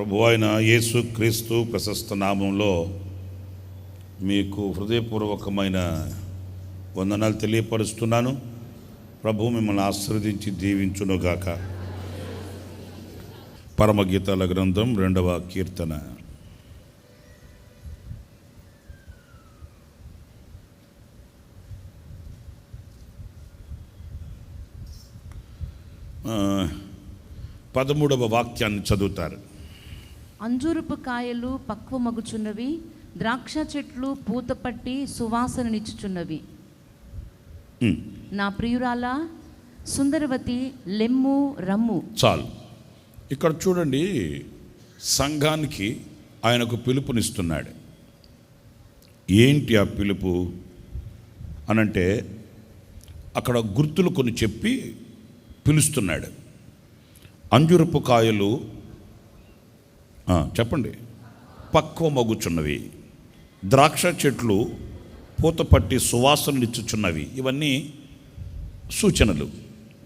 ప్రభువైన యేసు క్రీస్తు ప్రశస్త నామంలో మీకు హృదయపూర్వకమైన వందనాలు తెలియపరుస్తున్నాను. ప్రభు మిమ్మల్ని ఆశీర్వదించి దీవించునుగాక. పరమగీతాల గ్రంథం 2వ కీర్తన. పదమూడవ వాక్యాన్ని చదువుతారు. అంజూరపు కాయలు పక్వమగుచున్నవి, ద్రాక్ష చెట్లు పూతపట్టి సువాసననిచ్చుచున్నవి. నా ప్రియురాలా సుందరవతి లెమ్ము రమ్ము. చాలు. ఇక్కడ చూడండి, సంఘానికి ఆయనకు పిలుపునిస్తున్నాడు. ఏంటి ఆ పిలుపు అనంటే అక్కడ గుర్తులు కొన్ని చెప్పి పిలుస్తున్నాడు. అంజురపు కాయలు చెప్పండి పక్వమగుచున్నవి, ద్రాక్ష చెట్లు పూతపట్టి సువాసననిచ్చుచున్నవి. ఇవన్నీ సూచనలు,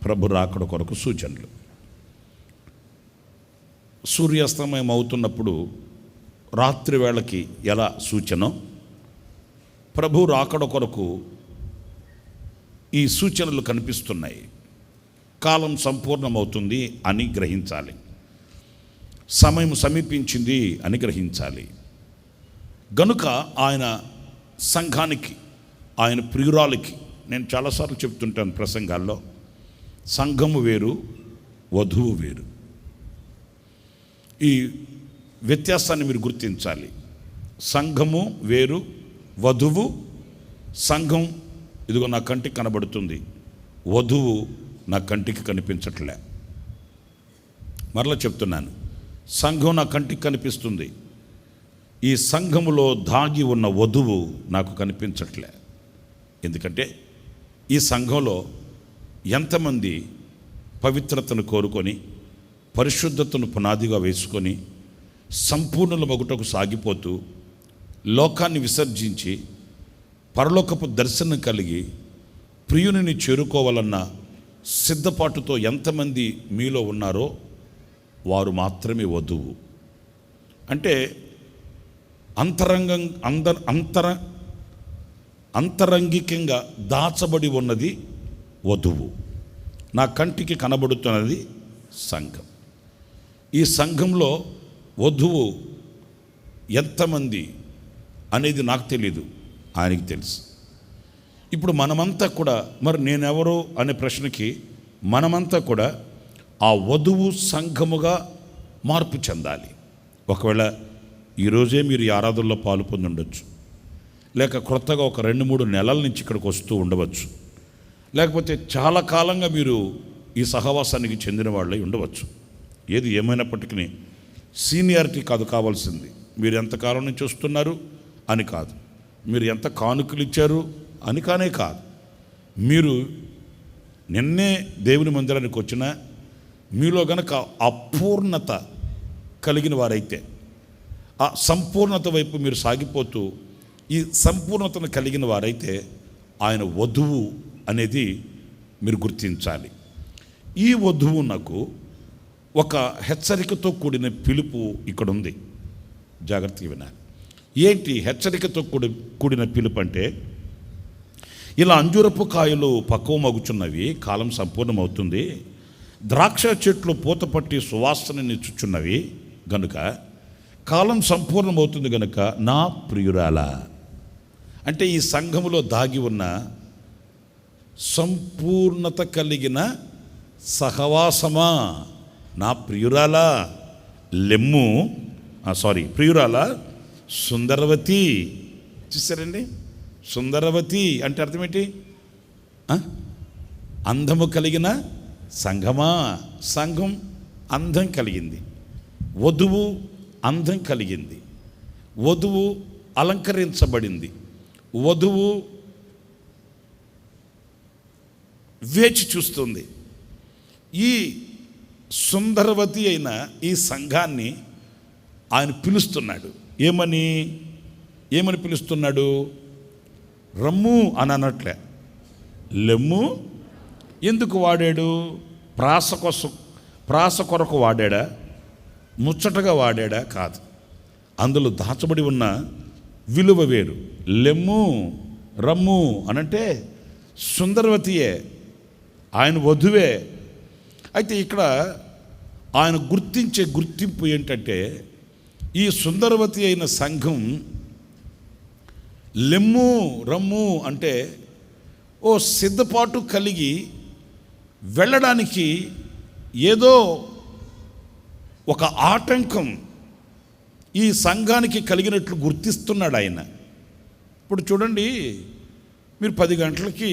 ప్రభు రాకడ కొరకు సూచనలు. సూర్యాస్తమయం అవుతున్నప్పుడు రాత్రి వేళకి ఎలా సూచన, ప్రభు రాకడ కొరకు ఈ సూచనలు కనిపిస్తున్నాయి. కాలం సంపూర్ణమవుతుంది అని గ్రహించాలి, సమయం సమీపించింది అని గ్రహించాలి. గనుక ఆయన సంఘానికి, ఆయన ప్రియురాలికి, నేను చాలాసార్లు చెప్తుంటాను ప్రసంగాల్లో, సంఘము వేరు, వధువు వేరు. ఈ వ్యత్యాసాన్ని మీరు గుర్తించాలి. సంఘము వేరు, వధువు. సంఘం ఇదిగో నా కంటికి కనబడుతుంది, వధువు నా కంటికి కనిపించట్లే. మరలా చెప్తున్నాను, సంఘం నా కంటికి కనిపిస్తుంది, ఈ సంఘములో దాగి ఉన్న వధువు నాకు కనిపించట్లే. ఎందుకంటే ఈ సంఘంలో ఎంతమంది పవిత్రతను కోరుకొని, పరిశుద్ధతను పునాదిగా వేసుకొని, సంపూర్ణుల మగుటకు సాగిపోతూ, లోకాన్ని విసర్జించి పరలోకపు దర్శనం కలిగి ప్రియునిని చేరుకోవాలన్న సిద్ధపాటుతో ఎంతమంది మీలో ఉన్నారో వారు మాత్రమే వధువు. అంటే అంతరంగికంగా దాచబడి ఉన్నది వధువు, నా కంటికి కనబడుతున్నది సంఘం. ఈ సంఘంలో వధువు ఎంతమంది అనేది నాకు తెలీదు, ఆయనకి తెలుసు. ఇప్పుడు మనమంతా కూడా, మరి నేనెవరు అనే ప్రశ్నకి మనమంతా కూడా ఆ వధువు సంఘముగా మార్పు చెందాలి. ఒకవేళ ఈరోజే మీరు ఈ ఆరాధనలో పాలు పొంది ఉండొచ్చు, లేక క్రొత్తగా ఒక 2-3 నెలల నుంచి ఇక్కడికి వస్తూ ఉండవచ్చు, లేకపోతే చాలా కాలంగా మీరు ఈ సహవాసానికి చెందిన వాళ్ళై ఉండవచ్చు. ఏది ఏమైనప్పటికీ సీనియారిటీ కాదు కావాల్సింది, మీరు ఎంతకాలం నుంచి వస్తున్నారు అని కాదు, మీరు ఎంత కానుకలు ఇచ్చారు అని కానే కాదు. మీరు నిన్నే దేవుని మందిరానికి వచ్చినా మీలో గనక అపూర్ణత కలిగిన వారైతే, ఆ సంపూర్ణత వైపు మీరు సాగిపోతూ ఈ సంపూర్ణతను కలిగిన వారైతే ఆయన వధువు అనేది మీరు గుర్తించాలి. ఈ వధువు నాకు ఒక హెచ్చరికతో కూడిన పిలుపు ఇక్కడ ఉంది, జాగ్రత్తగా వినాలి. ఏంటి హెచ్చరికతో కూడిన పిలుపు అంటే, ఇలా అంజూరపు కాయలు పక్వమగుచున్నవి, కాలం సంపూర్ణమవుతుంది, ద్రాక్ష చెట్లు పూతపట్టి సువాసననిచ్చుచున్నవి గనుక, కాలం సంపూర్ణమవుతుంది గనుక నా ప్రియురాలా. అంటే ఈ సంఘములో దాగి ఉన్న సంపూర్ణత కలిగిన సహవాసమా, నా ప్రియురాలా లెమ్ము, ప్రియురాలా సుందరవతి. చూసారండి, సుందరవతి అంటే అర్థం ఏంటి? అందము కలిగిన సంఘమా. సంఘం అందం కలిగింది, వధువు అందం కలిగింది, వధువు అలంకరించబడింది, వధువు వేచి చూస్తుంది. ఈ సుందరవతి అయిన ఈ సంఘాన్ని ఆయన పిలుస్తున్నాడు. ఏమని పిలుస్తున్నాడు? రమ్ము అని అనట్లే, లెమ్ము. ఎందుకు వాడాడు? ప్రాస కొరకు వాడా? ముచ్చటగా వాడాడా? కాదు. అందులో దాచబడి ఉన్న విలువ వేరు. లెమ్ము రమ్ము అనంటే సుందరవతియే, ఆయన వధువే. అయితే ఇక్కడ ఆయన గుర్తించే గుర్తింపు ఏంటంటే, ఈ సుందరవతి అయిన సంఘం లెమ్ము రమ్ము అంటే ఓ సిద్ధపాటు కలిగి వెళ్ళడానికి ఏదో ఒక ఆటంకం ఈ సంఘానికి కలిగినట్లు గుర్తిస్తున్నాడు ఆయన. ఇప్పుడు చూడండి, మీరు 10 గంటలకి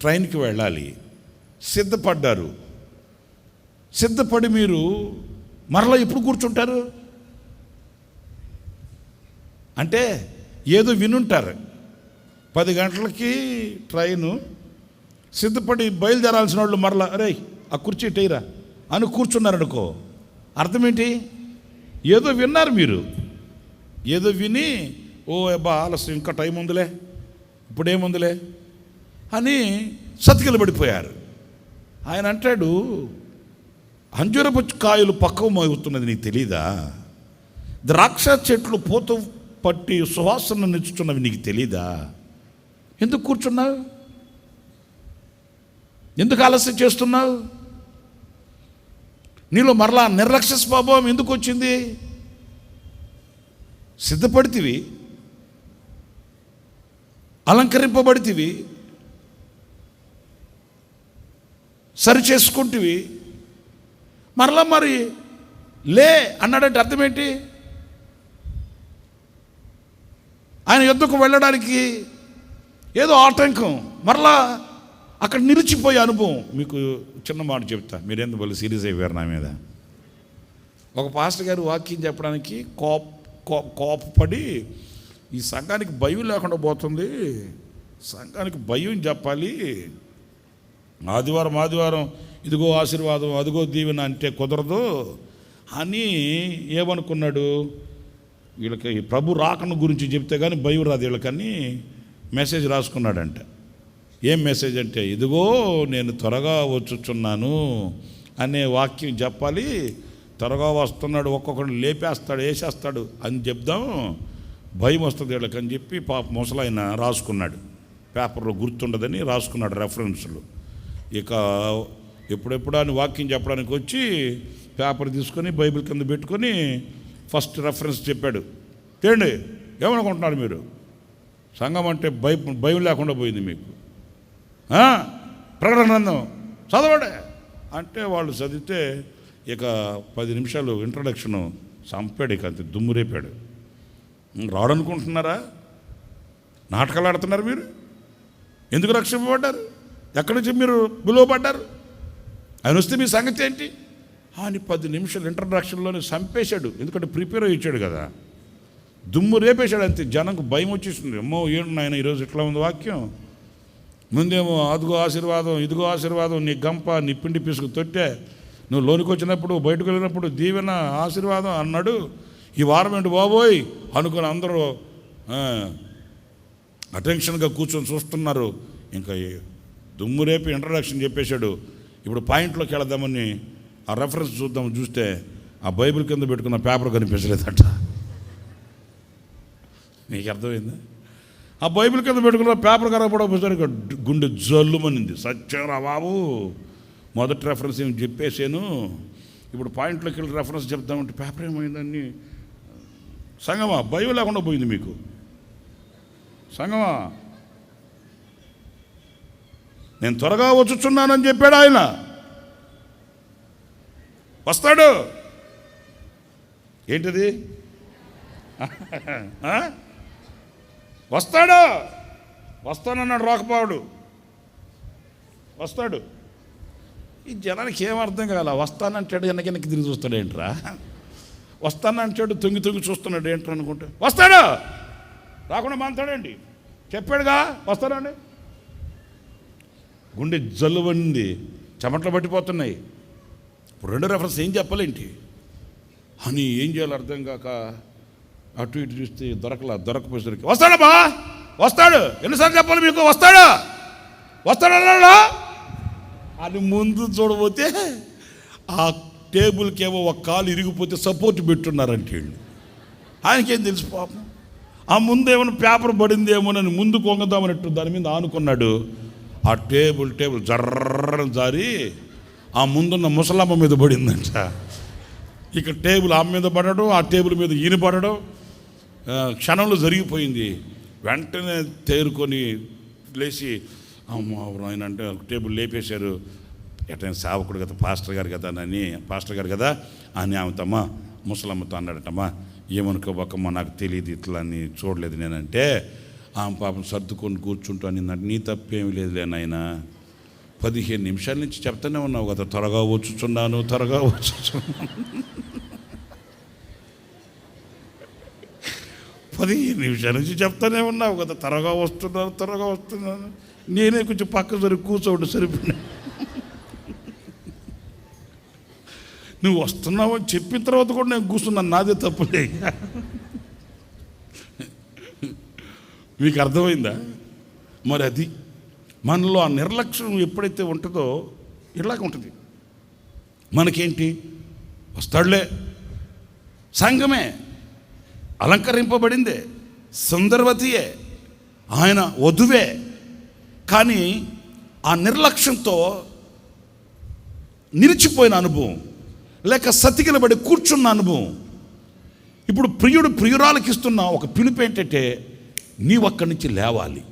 ట్రైన్కి వెళ్ళాలి, సిద్ధపడ్డారు. సిద్ధపడి మీరు మరలా ఎప్పుడు కూర్చుంటారు? అంటే ఏదో వినుంటారు. 10 గంటలకి ట్రైను, సిద్ధపడి బయలుదేరాల్సిన వాళ్ళు మరలా అరే ఆ కుర్చీ టైరా అని కూర్చున్నారనుకో, అర్థం ఏంటి? ఏదో విన్నారు మీరు, ఏదో విని ఓ అబ్బా ఆలస్యం, ఇంకా టైం ఉందిలే, ఇప్పుడేముందిలే అని సతికిల పడిపోయారు. ఆయన అంటాడు, అంజూరపు కాయలు పక్వమవుతున్నది నీకు తెలీదా? ద్రాక్ష చెట్లు పూత పట్టి సువాసన నిచ్చుచున్నవి నీకు తెలీదా? ఎందుకు కూర్చున్నావు? ఎందుకు ఆలస్యం చేస్తున్నావు? నీలో మరలా నిర్లక్ష్య స్వభావం ఎందుకు వచ్చింది? సిద్ధపడితివి, అలంకరింపబడితివి, సరి చేసుకుంటివి, మరలా మరి లే అన్నాడంటే అర్థం ఏంటి? ఆయన యుద్ధకు వెళ్ళడానికి ఏదో ఆటంకం, మరలా అక్కడ నిలిచిపోయే అనుభవం. మీకు చిన్న మాట చెప్తా, మీరెందుకు వాళ్ళు సీరియస్ అయిపోయారు నా మీద. ఒక పాస్టర్ గారు వాక్యం చెప్పడానికి కోపపడి, ఈ సంఘానికి భయం లేకుండా పోతుంది, సంఘానికి భయం చెప్పాలి, ఆదివారం ఇదిగో ఆశీర్వాదం అదిగో దీవెన అంటే కుదరదు అని ఏమనుకున్నాడు, వీళ్ళకి ప్రభు రాకను గురించి చెప్తే కానీ భయం రాదు వీళ్ళకని మెసేజ్ రాసుకున్నాడంట. ఏం మెసేజ్ అంటే, ఇదిగో నేను త్వరగా వచ్చుచున్నాను అనే వాక్యం చెప్పాలి, త్వరగా వస్తున్నాడు, ఒక్కొక్కడు లేపేస్తాడు వేసేస్తాడు అని చెప్దాం, భయం వస్తుంది వీళ్ళకని చెప్పి పాప ముసలాయన రాసుకున్నాడు. పేపర్లో గుర్తుండదని రాసుకున్నాడు రెఫరెన్స్లు. ఇక ఎప్పుడెప్పుడు అని వాక్యం చెప్పడానికి వచ్చి పేపర్ తీసుకొని బైబిల్ కింద పెట్టుకొని ఫస్ట్ రెఫరెన్స్ చెప్పాడు. తేండి, ఏమనుకుంటున్నారు మీరు? సంఘం అంటే భయం లేకుండా పోయింది మీకు. ప్రకటన గ్రంథం చదవడే అంటే వాళ్ళు చదివితే ఇక 10 నిమిషాలు ఇంట్రడక్షను చంపాడు, ఇక అంతే దుమ్ము రేపాడు. రాడనుకుంటున్నారా? నాటకాలు ఆడుతున్నారు మీరు? ఎందుకు రక్షింపబడ్డారు? ఎక్కడి నుంచి మీరు పిలువబడ్డారు? ఆయన వస్తే మీ సంగతి ఏంటి అని 10 నిమిషాలు ఇంట్రడక్షన్లోనే చంపేశాడు. ఎందుకంటే ప్రిపేర్ అయ్యి ఇచ్చాడు కదా, దుమ్ము రేపేశాడు అంతే. జనంకు భయం వచ్చేసింది. అమ్మో ఏంటి నాయన ఈరోజు ఇట్లా ఉంది వాక్యం. ముందేమో అదిగో ఆశీర్వాదం ఇదిగో ఆశీర్వాదం, నీ గంప నీ పిండి పిసుకు తొట్టే, నువ్వు లోనికి వచ్చినప్పుడు బయటకు వెళ్ళినప్పుడు దీవెన ఆశీర్వాదం అన్నాడు. ఈ వారం ఏంటి బాబోయ్ అనుకుని అందరూ అటెన్షన్గా కూర్చొని చూస్తున్నారు. ఇంకా దుమ్ము రేపి ఇంట్రడక్షన్ చెప్పేశాడు. ఇప్పుడు పాయింట్లోకి వెళదామని ఆ రెఫరెన్స్ చూస్తే ఆ బైబిల్ కింద పెట్టుకున్న పేపర్ కనిపించలేదట. నీకు అర్థమైందా? ఆ బైబిల్ కింద పెట్టుకున్న పేపర్ కనపడకపోతే గుండె జల్లుమనింది. సత్యరా బాబు, మొదటి రెఫరెన్స్ ఏమి చెప్పేసాను, ఇప్పుడు పాయింట్లోకి వెళ్ళి రెఫరెన్స్ చెప్తామంటే పేపర్ ఏమైందని. సంగమా, భయం లేకుండా పోయింది మీకు. సంగమా, నేను త్వరగా వచ్చుచున్నానని చెప్పాడు ఆయన. వస్తాడు. ఏంటిది? వస్తానన్నాడు రాకపోవడు. వస్తాడు. ఈ జనానికి ఏమర్థం కాల. వస్తానంటాడు, వెనక్కి తిరిగి చూస్తాడు ఏంట్రా, వస్తానంటాడు తొంగి చూస్తున్నాడు ఏంట్రా అనుకుంటే వస్తాడు. రాకుండా మాంతాడండి, చెప్పాడుగా వస్తానండి. గుండె జల్లుబంది, చెమట్లు పట్టిపోతున్నాయి. ఇప్పుడు 2 రెఫరెన్స్ ఏం చెప్పాలేంటి అని ఏం చేయాలి అర్థం కాక అటు ఇటు చూస్తే దొరకపోయేసరికి వస్తాడమ్మా, వస్తాడు, ఎన్నిసార్లు చెప్పాలి మీకు, వస్తాడా అని ముందు చూడబోతే ఆ టేబుల్కేమో ఒక కాలు ఇరిగిపోతే సపోర్ట్ పెట్టున్నారంటే వీళ్ళు. ఆయనకేం తెలుసు పాపం. ఆ ముందేమైనా పేపర్ పడిందేమోనని ముందు కొంగదామన్నట్టు దాని మీద ఆనుకున్నాడు. ఆ టేబుల్ జర్రని జారి ఆ ముందున్న ముసలమ్మ మీద పడిందంట. ఇక టేబుల్ ఆమె మీద పడడం, ఆ టేబుల్ మీద ఈయన పడడం క్షణంలో జరిగిపోయింది. వెంటనే తేరుకొని లేచి అమ్మ ఆయన అంటే టేబుల్ లేపేశారు. ఎటైనా సేవకుడు కదా, పాస్టర్ గారు కదా అని ఆమెతమ్మ ముసలమ్మతో అన్నాడటమ్మా, ఏమనుకోబోకమ్మా నాకు తెలియదు ఇట్లా అని చూడలేదు నేనంటే, ఆమె పాపం సర్దుకొని కూర్చుంటాను. నీ తప్పేమి లేదులే నాయన, 15 నిమిషాల నుంచి చెప్తానే ఉన్నావు కదా, త్వరగా వచ్చుచున్నాను 15 నిమిషాల నుంచి చెప్తానే ఉన్నావు కదా, త్వరగా వస్తున్నాను. నేనే కొంచెం పక్క సరి కూర్చోండి సరిపోయినా. నువ్వు వస్తున్నావు అని చెప్పిన తర్వాత కూడా నేను కూర్చున్నాను, నాదే తప్పులే. మీకు అర్థమైందా? మరి అది మనలో ఆ నిర్లక్ష్యం ఎప్పుడైతే ఉంటుందో ఇలాగ ఉంటుంది. మనకేంటి, వస్తాడులే, సంఘమే అలంకరింపబడిందే, సుందరవతియే, ఆయన వధువే. కానీ ఆ నిర్లక్ష్యంతో నిలిచిపోయిన అనుభవం, లేక సతికిలబడి కూర్చున్న అనుభవం. ఇప్పుడు ప్రియుడు ప్రియురాలకి ఇస్తున్న ఒక పిలుపు ఏంటంటే, నీవు అక్కడి నుంచి లేవాలి.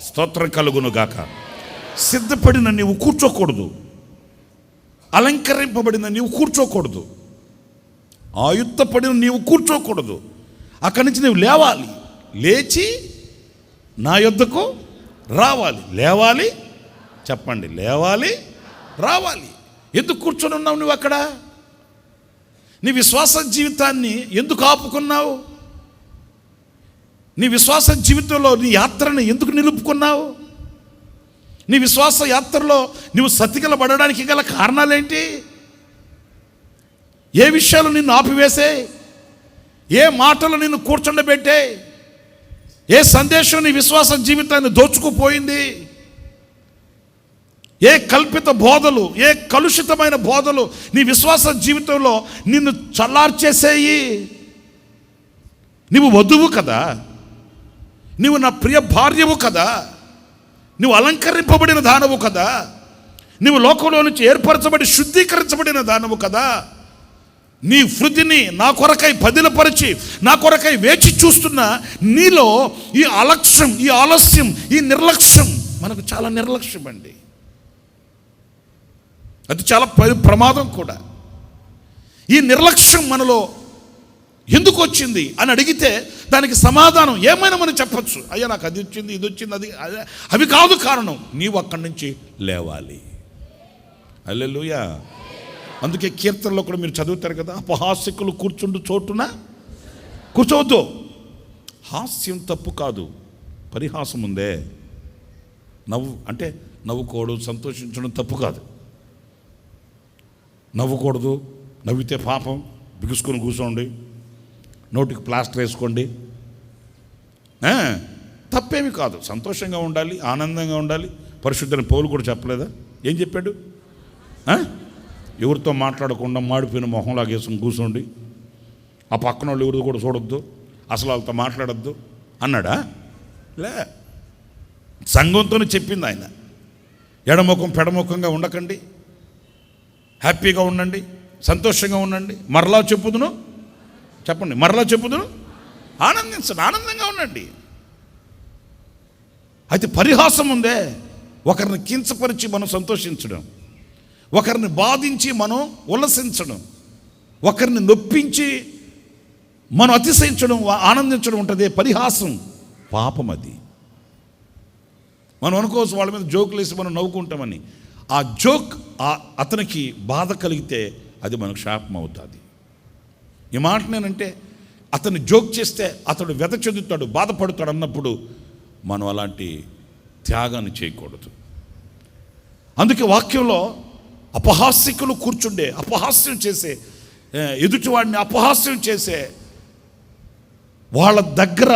స్తోత్రం కలుగును గాక. సిద్ధపడిన నీవు కూర్చోకూడదు, అలంకరింపబడిన నీవు కూర్చోకూడదు, ఆయుత్తపడిన నీవు కూర్చోకూడదు. అక్కడి నుంచి నీవు లేవాలి, లేచి నా యొద్దకు రావాలి. లేవాలి, చెప్పండి, లేవాలి, రావాలి. ఎందుకు కూర్చొని ఉన్నావు నువ్వు అక్కడ? నీ విశ్వాస జీవితాన్ని ఎందుకు ఆపుకున్నావు? నీ విశ్వాస జీవితంలో నీ యాత్రను ఎందుకు నిలుపుకున్నావు? నీ విశ్వాస యాత్రలో నువ్వు సతికిలబడడానికి గల కారణాలేంటి? ఏ విషయాలు నిన్ను ఆపివేసే? ఏ మాటలు నిన్ను కూర్చుండబెట్టే? ఏ సందేశం నీ విశ్వాస జీవితాన్ని దోచుకుపోయింది? ఏ కల్పిత బోధలు, ఏ కలుషితమైన బోధలు నీ విశ్వాస జీవితంలో నిన్ను చల్లార్చేసేయి? నువ్వు వధువు కదా, నువ్వు నా ప్రియ భార్యవు కదా, నువ్వు అలంకరింపబడిన దానవు కదా, నువ్వు లోకంలో నుంచి ఏర్పరచబడి శుద్ధీకరించబడిన దానవు కదా. నీ హృదిని నా కొరకై పదిలపరిచి నా కొరకై వేచి చూస్తున్న నీలో ఈ అలక్ష్యం, ఈ ఆలస్యం, ఈ నిర్లక్ష్యం, మనకు చాలా నిర్లక్ష్యం అండి. అది చాలా ప్రమాదం కూడా. ఈ నిర్లక్ష్యం మనలో ఎందుకు వచ్చింది అని అడిగితే దానికి సమాధానం ఏమైనా మనం చెప్పచ్చు. అయ్యా నాకు అది వచ్చింది, ఇది వచ్చింది, అవి కాదు కారణం. నీవు అక్కడి నుంచి లేవాలి. హల్లెలూయా. అందుకే కీర్తనలో కూడా మీరు చదువుతారు కదా, అపహాస్యకులు కూర్చుండు చోటున కూర్చోవద్దు. హాస్యం తప్పు కాదు, పరిహాసం ఉందే. నవ్వుకోవడం, సంతోషించడం తప్పు కాదు. నవ్వకూడదు, నవ్వితే పాపం, బిగుసుకొని కూర్చోండి, నోటికి ప్లాస్టర్ వేసుకోండి, తప్పేమి కాదు. సంతోషంగా ఉండాలి, ఆనందంగా ఉండాలి. పరిశుద్ధుని పౌలు కూడా చెప్పలేదా? ఏం చెప్పాడు? ఎవరితో మాట్లాడకుండా మాడిపోయిన మొహంలాగా వేసుకుని కూర్చోండి, ఆ పక్కన వాళ్ళు ఎవరితో కూడా చూడొద్దు, అసలు వాళ్ళతో మాట్లాడొద్దు అన్నాడా? లే, సంఘంతోనే చెప్పింది ఆయన. ఎడముఖం పెడముఖంగా ఉండకండి, హ్యాపీగా ఉండండి, సంతోషంగా ఉండండి. మరలా చెప్పుదును, చెప్పండి, మరలా చెప్పుదును, ఆనందించండి, ఆనందంగా ఉండండి. అయితే పరిహాసం ఉందే, ఒకరిని కించపరిచి మనం సంతోషించడం, ఒకరిని బాధించి మనం ఉల్లసించడం, ఒకరిని నొప్పించి మనం అతిశయించడం, ఆనందించడం ఉంటుంది. పరిహాసం పాపం. అది మనం అనుకోవచ్చు వాళ్ళ మీద జోకులు వేసి మనం నవ్వుకుంటామని. ఆ జోక్ అతనికి బాధ కలిగితే అది మనకు శాపం అవుతుంది. ఈ మాట నేనంటే, అతను జోక్ చేస్తే అతడు వ్యధ చెందుతాడు, బాధపడతాడు అన్నప్పుడు మనం అలాంటి త్యాగాన్ని చేయకూడదు. అందుకే వాక్యంలో అపహాస్యకులు కూర్చుండే, అపహాస్యం చేసే, ఎదుటివాడిని అపహాస్యం చేసే వాళ్ళ దగ్గర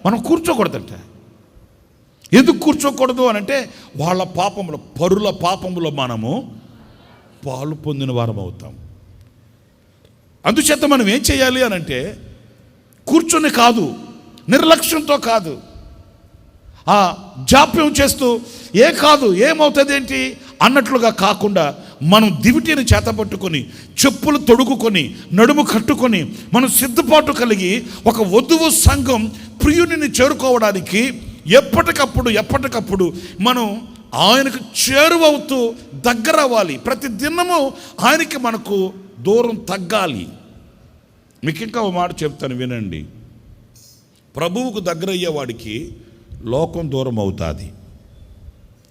మనం కూర్చోకూడదంట. ఎందుకు కూర్చోకూడదు అని అంటే, వాళ్ళ పాపములో, పరుల పాపములో మనము పాలు పొందిన వారం అవుతాం. అందుచేత మనం ఏం చేయాలి అని అంటే, కూర్చొని కాదు, నిర్లక్ష్యంతో కాదు, జాప్యం చేస్తూ కాదు ఏమవుతుంది ఏంటి అన్నట్లుగా కాకుండా, మనం దివిటీని చేతపట్టుకొని, చెప్పులు తొడుగుకొని, నడుము కట్టుకొని, మనం సిద్ధపాటు కలిగి ఒక వధువు సంఘం ప్రియుడిని చేరుకోవడానికి ఎప్పటికప్పుడు మనం ఆయనకు చేరువవుతూ దగ్గర అవ్వాలి. ప్రతి దినము ఆయనకి మనకు దూరం తగ్గాలి. మీకు ఇంకా ఒక మాట చెప్తాను, వినండి. ప్రభువుకు దగ్గర అయ్యేవాడికి లోకం దూరం అవుతుంది.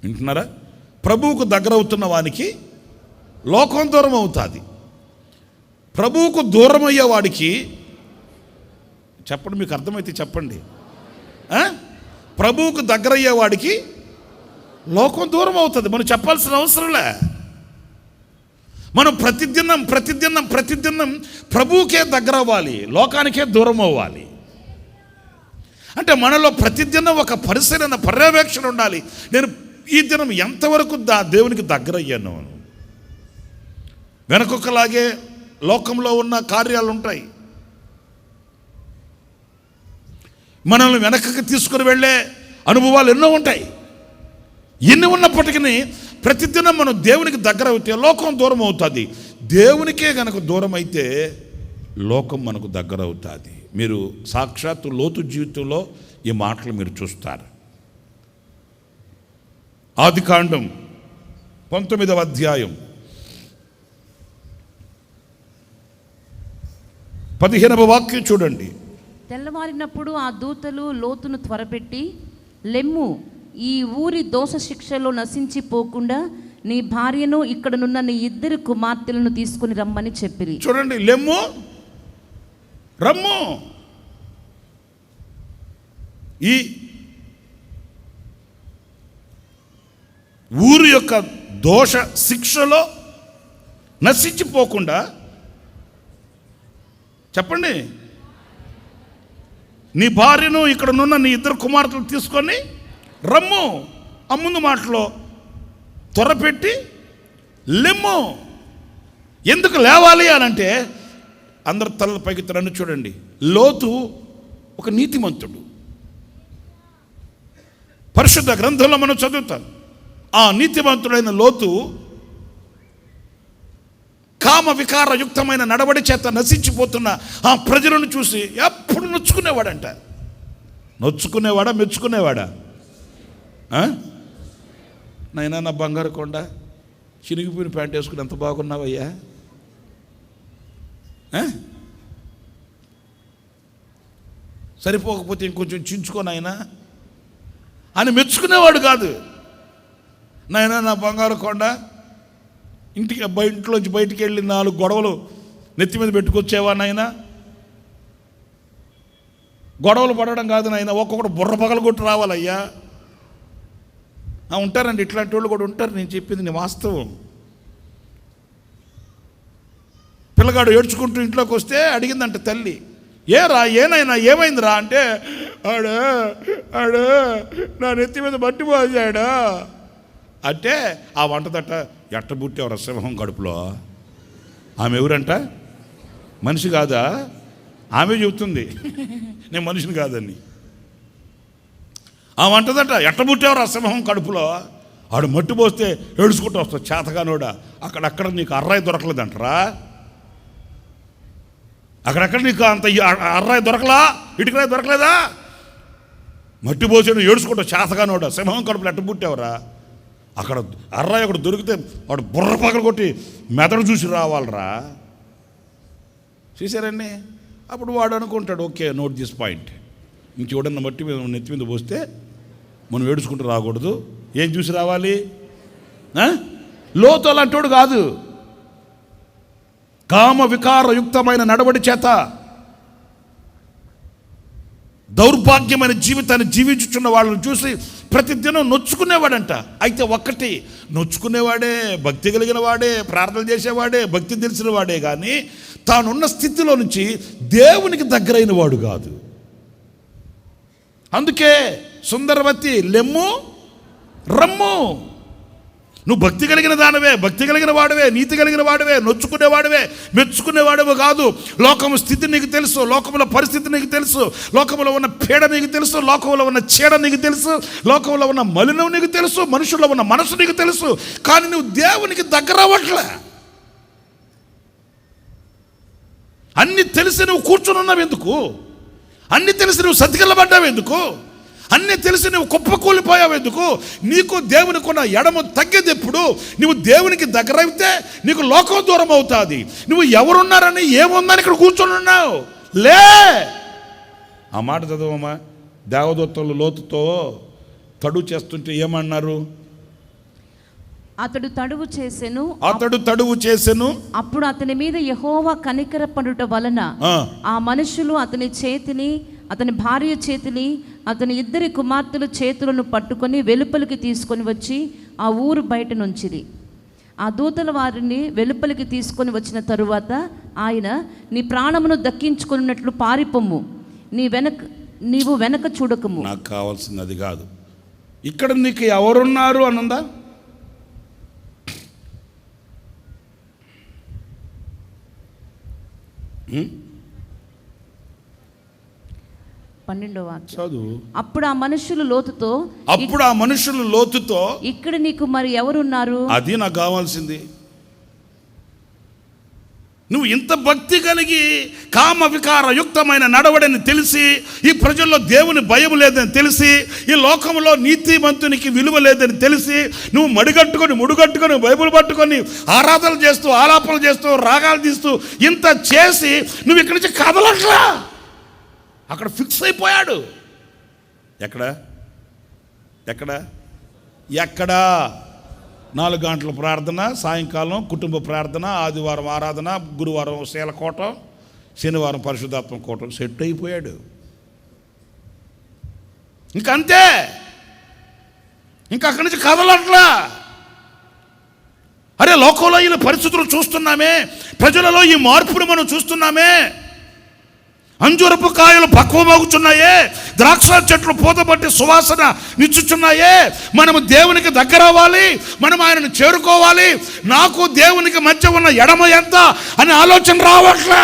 వింటున్నారా? ప్రభువుకు దగ్గర అవుతున్న వానికి లోకం దూరం అవుతుంది. ప్రభువుకు దూరం అయ్యేవాడికి, చెప్పండి, మీకు అర్థమైతే చెప్పండి. ప్రభువుకు దగ్గర అయ్యేవాడికి లోకం దూరం అవుతుంది. మనం చెప్పాల్సిన అవసరంలే. మనం ప్రతిదినం ప్రభువుకే దగ్గర అవ్వాలి, లోకానికే దూరం అవ్వాలి. అంటే మనలో ప్రతిదినం ఒక పరిశీలన, పర్యవేక్షణ ఉండాలి. నేను ఈ దినం ఎంతవరకు దేవునికి దగ్గర అయ్యాను. వెనకొకలాగే లోకంలో ఉన్న కార్యాలు ఉంటాయి, మనల్ని వెనకకి తీసుకుని వెళ్ళే అనుభవాలు ఎన్నో ఉంటాయి. ఎన్ని ఉన్నప్పటికీ ప్రతిదినం మనం దేవునికి దగ్గర అవుతే లోకం దూరం అవుతుంది. దేవునికే గనక దూరం అయితే లోకం మనకు దగ్గర అవుతుంది. మీరు సాక్షాత్తు లోతు జీవితంలో ఈ మాటలు మీరు చూస్తారు. ఆదికాండం 19వ అధ్యాయం 15వ వాక్యం చూడండి. తెల్లవారినప్పుడు ఆ దూతలు లోతును త్వరపెట్టి, లెమ్ము, ఈ ఊరి దోష శిక్షలో నశించిపోకుండా నీ భార్యను, ఇక్కడనున్న నీ 2 కుమార్తెలను తీసుకుని రమ్మని చెప్పిరి. చూడండి, లెమ్ము, రమ్ము, ఈ ఊరి యొక్క దోష శిక్షలో నశించిపోకుండా, చెప్పండి, నీ భార్యను, ఇక్కడనున్న నీ 2 కుమార్తెలు తీసుకొని రమ్ము. ఆ ముందు మాటలో త్వరపెట్టి లెమ్ము. ఎందుకు లేవాలి అని అంటే, అందరు తలల పైకి తరను చూడండి. లోతు ఒక నీతిమంతుడు. పరిశుద్ధ గ్రంథంలో మనం చదువుతాం. ఆ నీతిమంతుడైన లోతు కామ వికారయుక్తమైన నడవడి చేత నశించిపోతున్న ఆ ప్రజలను చూసి ఎప్పుడు నొచ్చుకునేవాడంట. నొచ్చుకునేవాడా, మెచ్చుకునేవాడా? నైనా నా బంగారు కొండ, చినిగిపోయిన ప్యాంట్ వేసుకుని ఎంత బాగున్నావయ్యా, సరిపోకపోతే ఇంకొంచెం చించుకోనైనా అని మెచ్చుకునేవాడు కాదు. నాయనా నా బంగారు కొండ, ఇంట్లోంచి బయటికి వెళ్ళి 4 గొడవలు నెత్తి మీద పెట్టుకొచ్చేవా నాయనా? గొడవలు పడడం కాదు నాయనా, ఒక్కొక్కడు బుర్ర పగలగొట్టు రావాలయ్యా. ఉంటారండి, ఇట్లాంటి వాళ్ళు కూడా ఉంటారు. నేను చెప్పింది నీ వాస్తవం. పిల్లగాడు ఏడ్చుకుంటూ ఇంట్లోకి వస్తే అడిగిందంట తల్లి, ఏనైనా ఏమైందిరా అంటే, ఆడు నా నెత్తి మీద బట్టి పోసాడా అంటే, ఆ వంటదట ఎట్ట బుట్టేవరా సింహం కడుపులో. ఆమె ఎవరంట? మనిషి కాదా? ఆమె చెబుతుంది నేను మనిషిని కాదని. ఆ వంటదట ఎట్ట బుట్టేవరా సింహం కడుపులో. ఆడు మట్టి పోస్తే ఏడుచుకుంటూ వస్తావు చేతగానోడా. అక్కడక్కడ నీకు అర్రాయి దొరకలేదంటరా, అక్కడక్కడ నీకు అంత అర్రాయి దొరకలా, ఇటుకరాయి దొరకలేదా? మట్టి పోసాడు ఏడుచుకుంటావు చేతగానోడా, సింహం కడుపులో ఎట్ట పుట్టావరా. అక్కడ అర్రాయి ఒకటి దొరికితే వాడు బుర్ర పగలు కొట్టి మెదడు చూసి రావాలరా. చూసారండి? అప్పుడు వాడు అనుకుంటాడు, ఓకే నోట్ దిస్ పాయింట్, ఇంకెవడన్నా మట్టి మీద నెత్తి మీద పోస్తే మనం ఏడుచుకుంటూ రాకూడదు. ఏం చూసి రావాలి? లోతు అలాంటోడు కాదు. కామ వికారయుక్తమైన నడవడి చేత దౌర్భాగ్యమైన జీవితాన్ని జీవించుచున్న వాళ్ళని చూసి ప్రతిదినం నొచ్చుకునేవాడంట. అయితే ఒక్కటి, నొచ్చుకునేవాడే, భక్తి కలిగిన వాడే, ప్రార్థన చేసేవాడే, భక్తి తెలిసిన వాడే, కానీ తానున్న స్థితిలో నుంచి దేవునికి దగ్గరైన వాడు కాదు. అందుకే సుందరవతి, లెమ్ము, రమ్ము. నువ్వు భక్తి కలిగిన దానవే, భక్తి కలిగిన వాడవే, నీతి కలిగిన వాడవే, నొచ్చుకునేవాడవే, మెచ్చుకునేవాడవే కాదు. లోకము స్థితి నీకు తెలుసు, లోకముల పరిస్థితి నీకు తెలుసు, లోకంలో ఉన్న పీడ నీకు తెలుసు, లోకంలో ఉన్న చీడ నీకు తెలుసు, లోకంలో ఉన్న మలినం నీకు తెలుసు, మనుషుల్లో ఉన్న మనసు నీకు తెలుసు. కానీ నువ్వు దేవునికి దగ్గర అవ్వట్లే. అన్నీ తెలిసి నువ్వు కూర్చుని ఉన్నావు ఎందుకు? అన్నీ తెలిసి నువ్వు సతికిల్లబడ్డావు ఎందుకు? అన్నీ తెలిసి నువ్వు కుప్పకూలిపోయావు ఎందుకు? నీకు దేవునికి ఉన్న ఎడము తగ్గేది ఎప్పుడు? నువ్వు దేవునికి దగ్గర అయితే నీకు లోకం దూరం అవుతుంది. నువ్వు ఎవరున్నారని ఏముందని ఇక్కడ కూర్చొని ఉన్నావు. లే, ఆ మాట చదవమ్మా. దేవదూతలు లోతుతో తడువు చేస్తుంటే ఏమన్నారు? అతడు తడువు చేసెను. అప్పుడు అతని మీద యెహోవా కనికరపడుట వలన ఆ మనుషులు అతని చేతిని, అతని భార్య చేతిని, అతని ఇద్దరి కుమార్తెల చేతులను పట్టుకొని వెలుపలికి తీసుకొని వచ్చి ఆ ఊరు బయట నుంచిరి. ఆ దూతల వారిని వెలుపలికి తీసుకొని వచ్చిన తరువాత ఆయన, నీ ప్రాణమును దక్కించుకున్నట్లు పారిపొమ్ము, నీవు వెనక చూడకము. నాకు కావాల్సింది అది కాదు. ఇక్కడ నీకు ఎవరున్నారు అనందా? 12వ వాక్యం చదువు. అప్పుడు ఆ మనుషులు లోతుతో ఇక్కడ నీకు మరి ఎవరున్నారు? అది నాకు కావాల్సింది. నువ్వు ఇంత భక్తి కలిగి కామ వికార యుక్తమైన నడవడని తెలిసి, ఈ ప్రజల్లో దేవుని భయం లేదని తెలిసి, ఈ లోకంలో నీతిమంతునికి విలువ లేదని తెలిసి, నువ్వు ముడుగట్టుకొని బైబిల్ పట్టుకొని ఆరాధనలు చేస్తూ, ఆలాపనలు చేస్తూ, రాగాలు తీస్తూ ఇంత చేసి నువ్వు ఇక్కడి నుంచి కదలట్లా. అక్కడ ఫిక్స్ అయిపోయాడు. ఎక్కడ 4 గంటల ప్రార్థన, సాయంకాలం కుటుంబ ప్రార్థన, ఆదివారం ఆరాధన, గురువారం శీలకోటం, శనివారం పరిశుద్ధాత్మ కోటం. సెట్ అయిపోయాడు. ఇంకంతే. ఇంకా అక్కడి నుంచి కదలట్లా. అరే, లోకంలో ఈ పరిస్థితులు చూస్తున్నామే, ప్రజలలో ఈ మార్పును మనం చూస్తున్నామే. అంజూరపు కాయలు పక్వమవుతున్నాయే, ద్రాక్ష చెట్లు పూతబట్టి సువాసన నిచ్చుచున్నాయే. మనము దేవునికి దగ్గర అవ్వాలి, మనం ఆయనను చేరుకోవాలి. నాకు దేవునికి మధ్య ఉన్న ఎడమ ఎంత అనే ఆలోచన రావట్లా.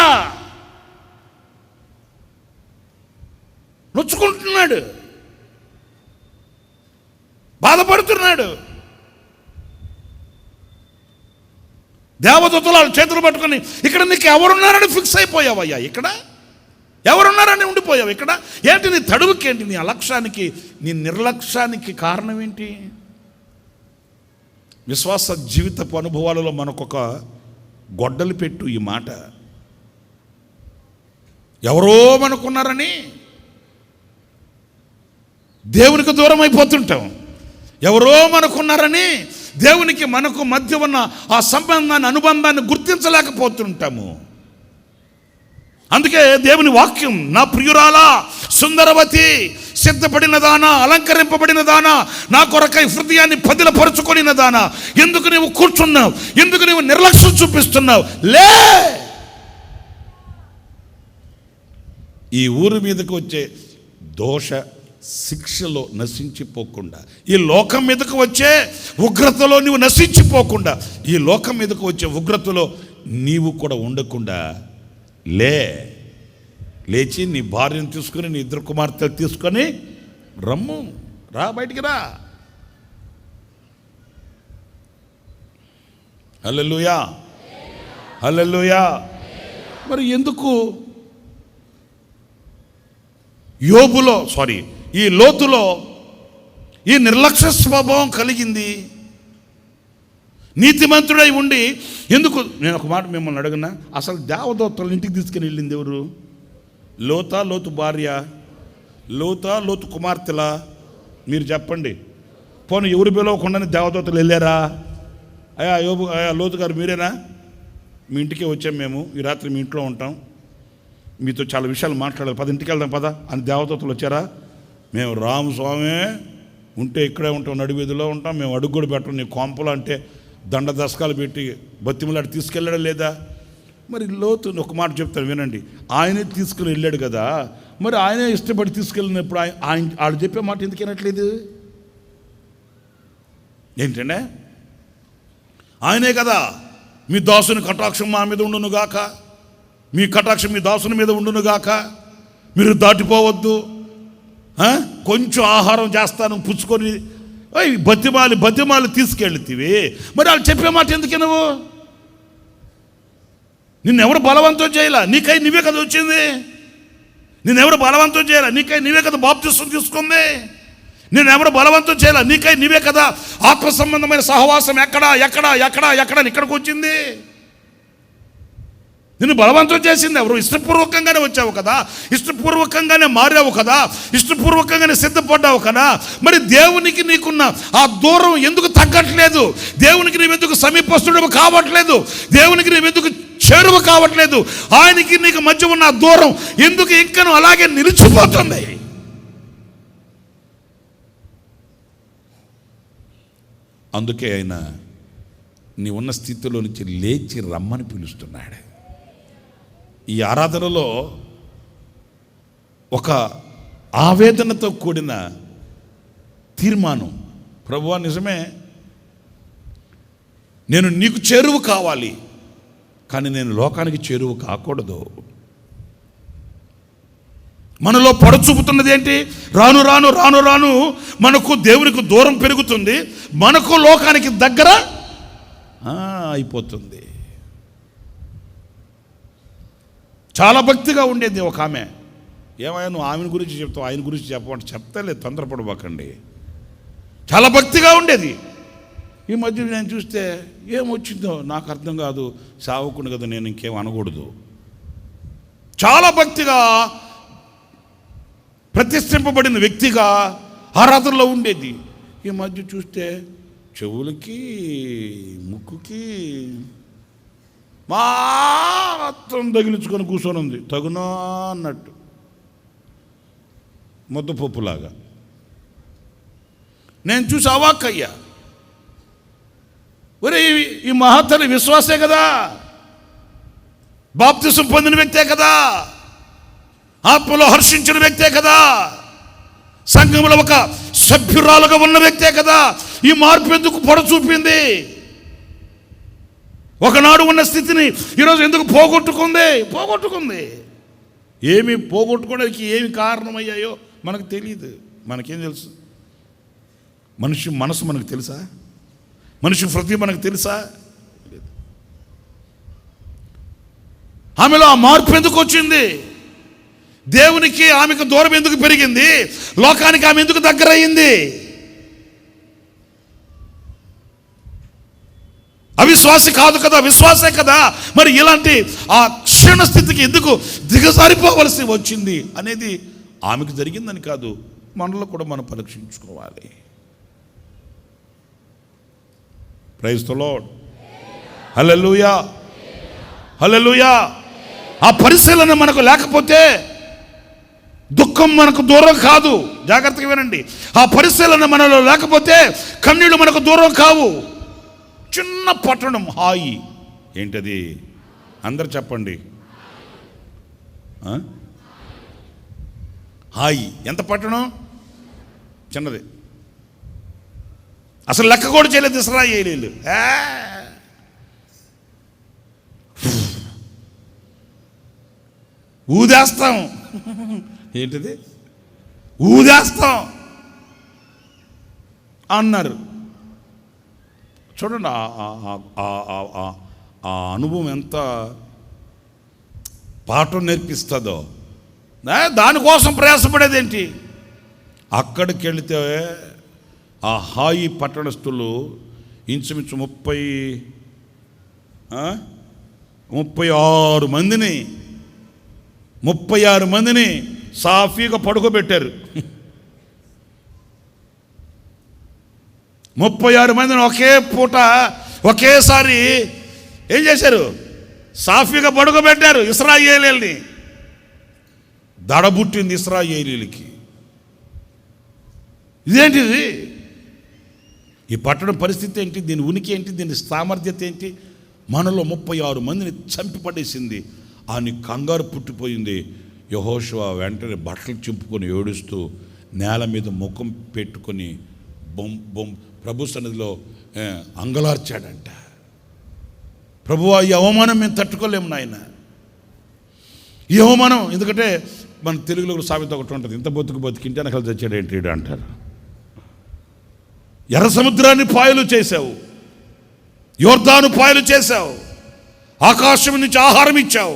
నొచ్చుకుంటున్నాడు, బాధపడుతున్నాడు. దేవదూతలు చేతులు పట్టుకొని ఇక్కడ నీకు ఎవరున్నారని ఫిక్స్ అయిపోయావయ్యా. ఇక్కడ ఎవరున్నారని ఉండిపోయావు. ఇక్కడ ఏంటి నీ తడువుకి, ఏంటి నీ అలక్ష్యానికి, నీ నిర్లక్ష్యానికి కారణం ఏంటి? విశ్వాస జీవితపు అనుభవాలలో మనకొక గొడ్డలి పెట్టు ఈ మాట. ఎవరో మనకున్నారని దేవునికి దూరం అయిపోతుంటాం. ఎవరో మనకున్నారని దేవునికి మనకు మధ్య ఉన్న ఆ సంబంధాన్ని, అనుబంధాన్ని గుర్తించలేకపోతుంటాము. అందుకే దేవుని వాక్యం, నా ప్రియురాలా, సుందరవతి, సిద్ధపడిన దానా, అలంకరింపబడిన దానా, నా కొరకై హృదయాన్ని పదిలపరుచుకొనిన దానా, ఎందుకు నీవు కూర్చున్నావు? ఎందుకు నీవు నిర్లక్ష్యం చూపిస్తున్నావు? లే, ఈ ఊరి మీదకి వచ్చే దోష శిక్షలో నశించిపోకుండా, ఈ లోకం మీదకు వచ్చే ఉగ్రతలో నీవు నశించిపోకుండా, ఈ లోకం మీదకు వచ్చే ఉగ్రతలో నీవు కూడా ఉండకుండా లేచి నీ భార్యను తీసుకుని, నీ 2 కుమార్తెలు తీసుకొని రమ్ము, రా, బయటికి రా. హల్లెలూయా, హల్లెలూయా. మరి ఎందుకు ఈ లోతులో ఈ నిర్లక్ష్య స్వభావం కలిగింది? నీతిమంతుడై ఉండి ఎందుకు? నేను ఒక మాట మిమ్మల్ని అడుగునా, అసలు దేవదూతలను ఇంటికి తీసుకుని వెళ్ళింది ఎవరు? లోతు భార్య, లోతు కుమార్తెలా? మీరు చెప్పండి. పోనీ ఎవరు పిలవకుండానే దేవదూతలు వెళ్ళారా? అయ్యా లోతు గారు మీరేనా? మీ ఇంటికే వచ్చాం మేము, ఈ రాత్రి మీ ఇంట్లో ఉంటాం, మీతో చాలా విషయాలు మాట్లాడాలి, 10 ఇంటికి వెళ్దాం పద అని దేవదూతలు వచ్చారా? మేము రామస్వామి ఉంటే ఇక్కడే ఉంటాం, నడివీధిలో ఉంటాం, మేము అడుగు కూడా పెట్టం, నీ కొంపలు అంటే దండ దశకాలు పెట్టి బతిమలాడి తీసుకెళ్ళాడా లేదా? మరి లోతు ఒక మాట చెప్తాను వినండి. ఆయనే తీసుకుని వెళ్ళాడు కదా, మరి ఆయనే ఇష్టపడి తీసుకెళ్ళినప్పుడు వాళ్ళు చెప్పే మాట ఎందుకు వినట్లేదు? ఏంటంటే ఆయనే కదా మీ దాసుని కటాక్షం మా మీద ఉండునుగాక, మీ కటాక్షం మీ దాసుని మీద ఉండునుగాక, మీరు దాటిపోవద్దు, కొంచెం ఆహారం చేస్తాను పుచ్చుకొని బతిమాలి తీసుకెళ్తివి. మరి వాళ్ళు చెప్పే మాట ఎందుకు నువ్వు? నిన్నెవరు బలవంతం చేయాల? నీకై నీవే కదా వచ్చింది. నిన్నెవరు బలవంతం చేయాల? నీకై నీవే కదా బాప్తిస్మం తీసుకుంది. నిన్నెవరు బలవంతం చేయాల? నీకై నీవే కదా ఆత్మ సంబంధమైన సహవాసం ఎక్కడ ఇక్కడికి వచ్చింది. నిన్ను బలవంతం చేసింది ఎవరు? ఇష్టపూర్వకంగానే వచ్చావు కదా, ఇష్టపూర్వకంగానే మారావు కదా, ఇష్టపూర్వకంగానే సిద్ధపడ్డావు కదా. మరి దేవునికి నీకున్న ఆ దూరం ఎందుకు తగ్గట్లేదు? దేవునికి నీవెందుకు సమీపస్తుడు కావట్లేదు? దేవునికి నీవెందుకు చేరువ కావట్లేదు? ఆయనకి నీకు మధ్య ఉన్న దూరం ఎందుకు ఇంకను అలాగే నిలిచిపోతుంది? అందుకే ఆయన నీ ఉన్న స్థితిలో నుంచి లేచి రమ్మని పిలుస్తున్నాడు. ఈ ఆరాధనలో ఒక ఆవేదనతో కూడిన తీర్మానం, ప్రభువా నిజమే, నేను నీకు చేరువ కావాలి, కానీ నేను లోకానికి చేరువ కాకూడదు. మనలో పొడచూపుతున్నది ఏంటి? రాను రాను రాను రాను మనకు దేవునికి దూరం పెరుగుతుంది, మనకు లోకానికి దగ్గర అయిపోతుంది. చాలా భక్తిగా ఉండేది ఒక ఆమె. ఏమైనా నువ్వు ఆమెను గురించి చెప్తావు, ఆయన గురించి చెప్పమంటే చెప్తలేదు, తొందరపడబాకండి. చాలా భక్తిగా ఉండేది. ఈ మధ్య నేను చూస్తే ఏమొచ్చిందో నాకు అర్థం కాదు. సావుకుని కదా, నేను ఇంకేం అనకూడదు. చాలా భక్తిగా ప్రతిష్ఠింపబడిన వ్యక్తిగా ఆరాధనలో ఉండేది. ఈ మధ్య చూస్తే చెవులకి ముక్కుకి మాత్రం తగిలించుకొని కూర్చొని ఉంది, తగునా అన్నట్టు, ముద్దపప్పులాగా. నేను చూసి అవాక్కయ్యా. ఒరే, ఈ మహత్తర విశ్వాసే కదా, బాప్తిసం పొందిన వ్యక్తే కదా, ఆత్మలో హర్షించిన వ్యక్తే కదా, సంఘంలో ఒక సభ్యురాలుగా ఉన్న వ్యక్తే కదా. ఈ మార్పు ఎందుకు పొడచూపింది? ఒకనాడు ఉన్న స్థితిని ఈరోజు ఎందుకు పోగొట్టుకుంది? ఏమి పోగొట్టుకోవడానికి ఏమి కారణమయ్యాయో మనకు తెలియదు. మనకేం తెలుసు? మనిషి మనసు మనకు తెలుసా? మనిషి హృదయం మనకు తెలుసా? ఆమెలో ఆ మార్పు ఎందుకు వచ్చింది? దేవునికి ఆమెకు దూరం ఎందుకు పెరిగింది? లోకానికి ఆమె ఎందుకు దగ్గర అయింది? అవిశ్వాసి కాదు కదా, విశ్వాసే కదా. మరి ఇలాంటి ఆ క్షీణ స్థితికి ఎందుకు దిగజారిపోవలసి వచ్చింది అనేది ఆమెకు జరిగిందని కాదు, మనలో కూడా మనం పరీక్షించుకోవాలి. Praise the Lord. Hallelujah, hallelujah. ఆ పరిశీలన మనకు లేకపోతే దుఃఖం మనకు దూరం కాదు. జాగ్రత్తగా వినండి. ఆ పరిశీలన మనలో లేకపోతే కన్నీళ్ళు మనకు దూరం కావు. చిన్న పట్టణం హాయి. ఏంటది? అందరు చెప్పండి. హాయి. ఎంత పట్టణం? చిన్నది. అసలు లెక్క కూడా చేయలేదు ఇశ్రాయేలీయులు. ఊదేస్తాం. ఏంటిది? ఊదేస్తాం అన్నారు. చూడండి ఆ అనుభవం ఎంత పాఠం నేర్పిస్తుందో. దానికోసం ప్రయాసపడేది ఏంటి? అక్కడికి వెళితే ఆ హాయి పట్టణస్థులు ఇంచుమించు 36 మందిని సాఫీగా పడుకోబెట్టారు. 36 మందిని ఒకే పూట ఒకేసారి ఏం చేశారు? సాఫీగా పడుకోబెట్టారు. ఇశ్రాయేలీయుల్ని దడబుట్టింది ఇశ్రాయేలీయులకి. ఇదేంటిది? ఈ పట్టణం పరిస్థితి ఏంటి? దీని ఉనికి ఏంటి? దీని సామర్థ్యత ఏంటి? మనలో 36 మందిని చంపి పడేసింది. అని కంగారు పుట్టిపోయింది. యెహోషువ వెంటనే బట్టలు చింపుకొని ఏడుస్తూ నేల మీద ముఖం పెట్టుకొని ప్రభు సన్నిధిలో అంగలార్చాడంట. ప్రభువా ఈ అవమానం మేము తట్టుకోలేము నాయన, ఈ అవమానం. ఎందుకంటే మన తెలుగులో సామెత ఒకటి ఉంటుంది, ఇంత బతికింటే వెనకాల తెచ్చాడు ఏంటి అంటారు. ఎర్ర సముద్రాన్ని పాయలు చేశావు, యోర్దాను పాయలు చేశావు, ఆకాశం నుంచి ఆహారం ఇచ్చావు,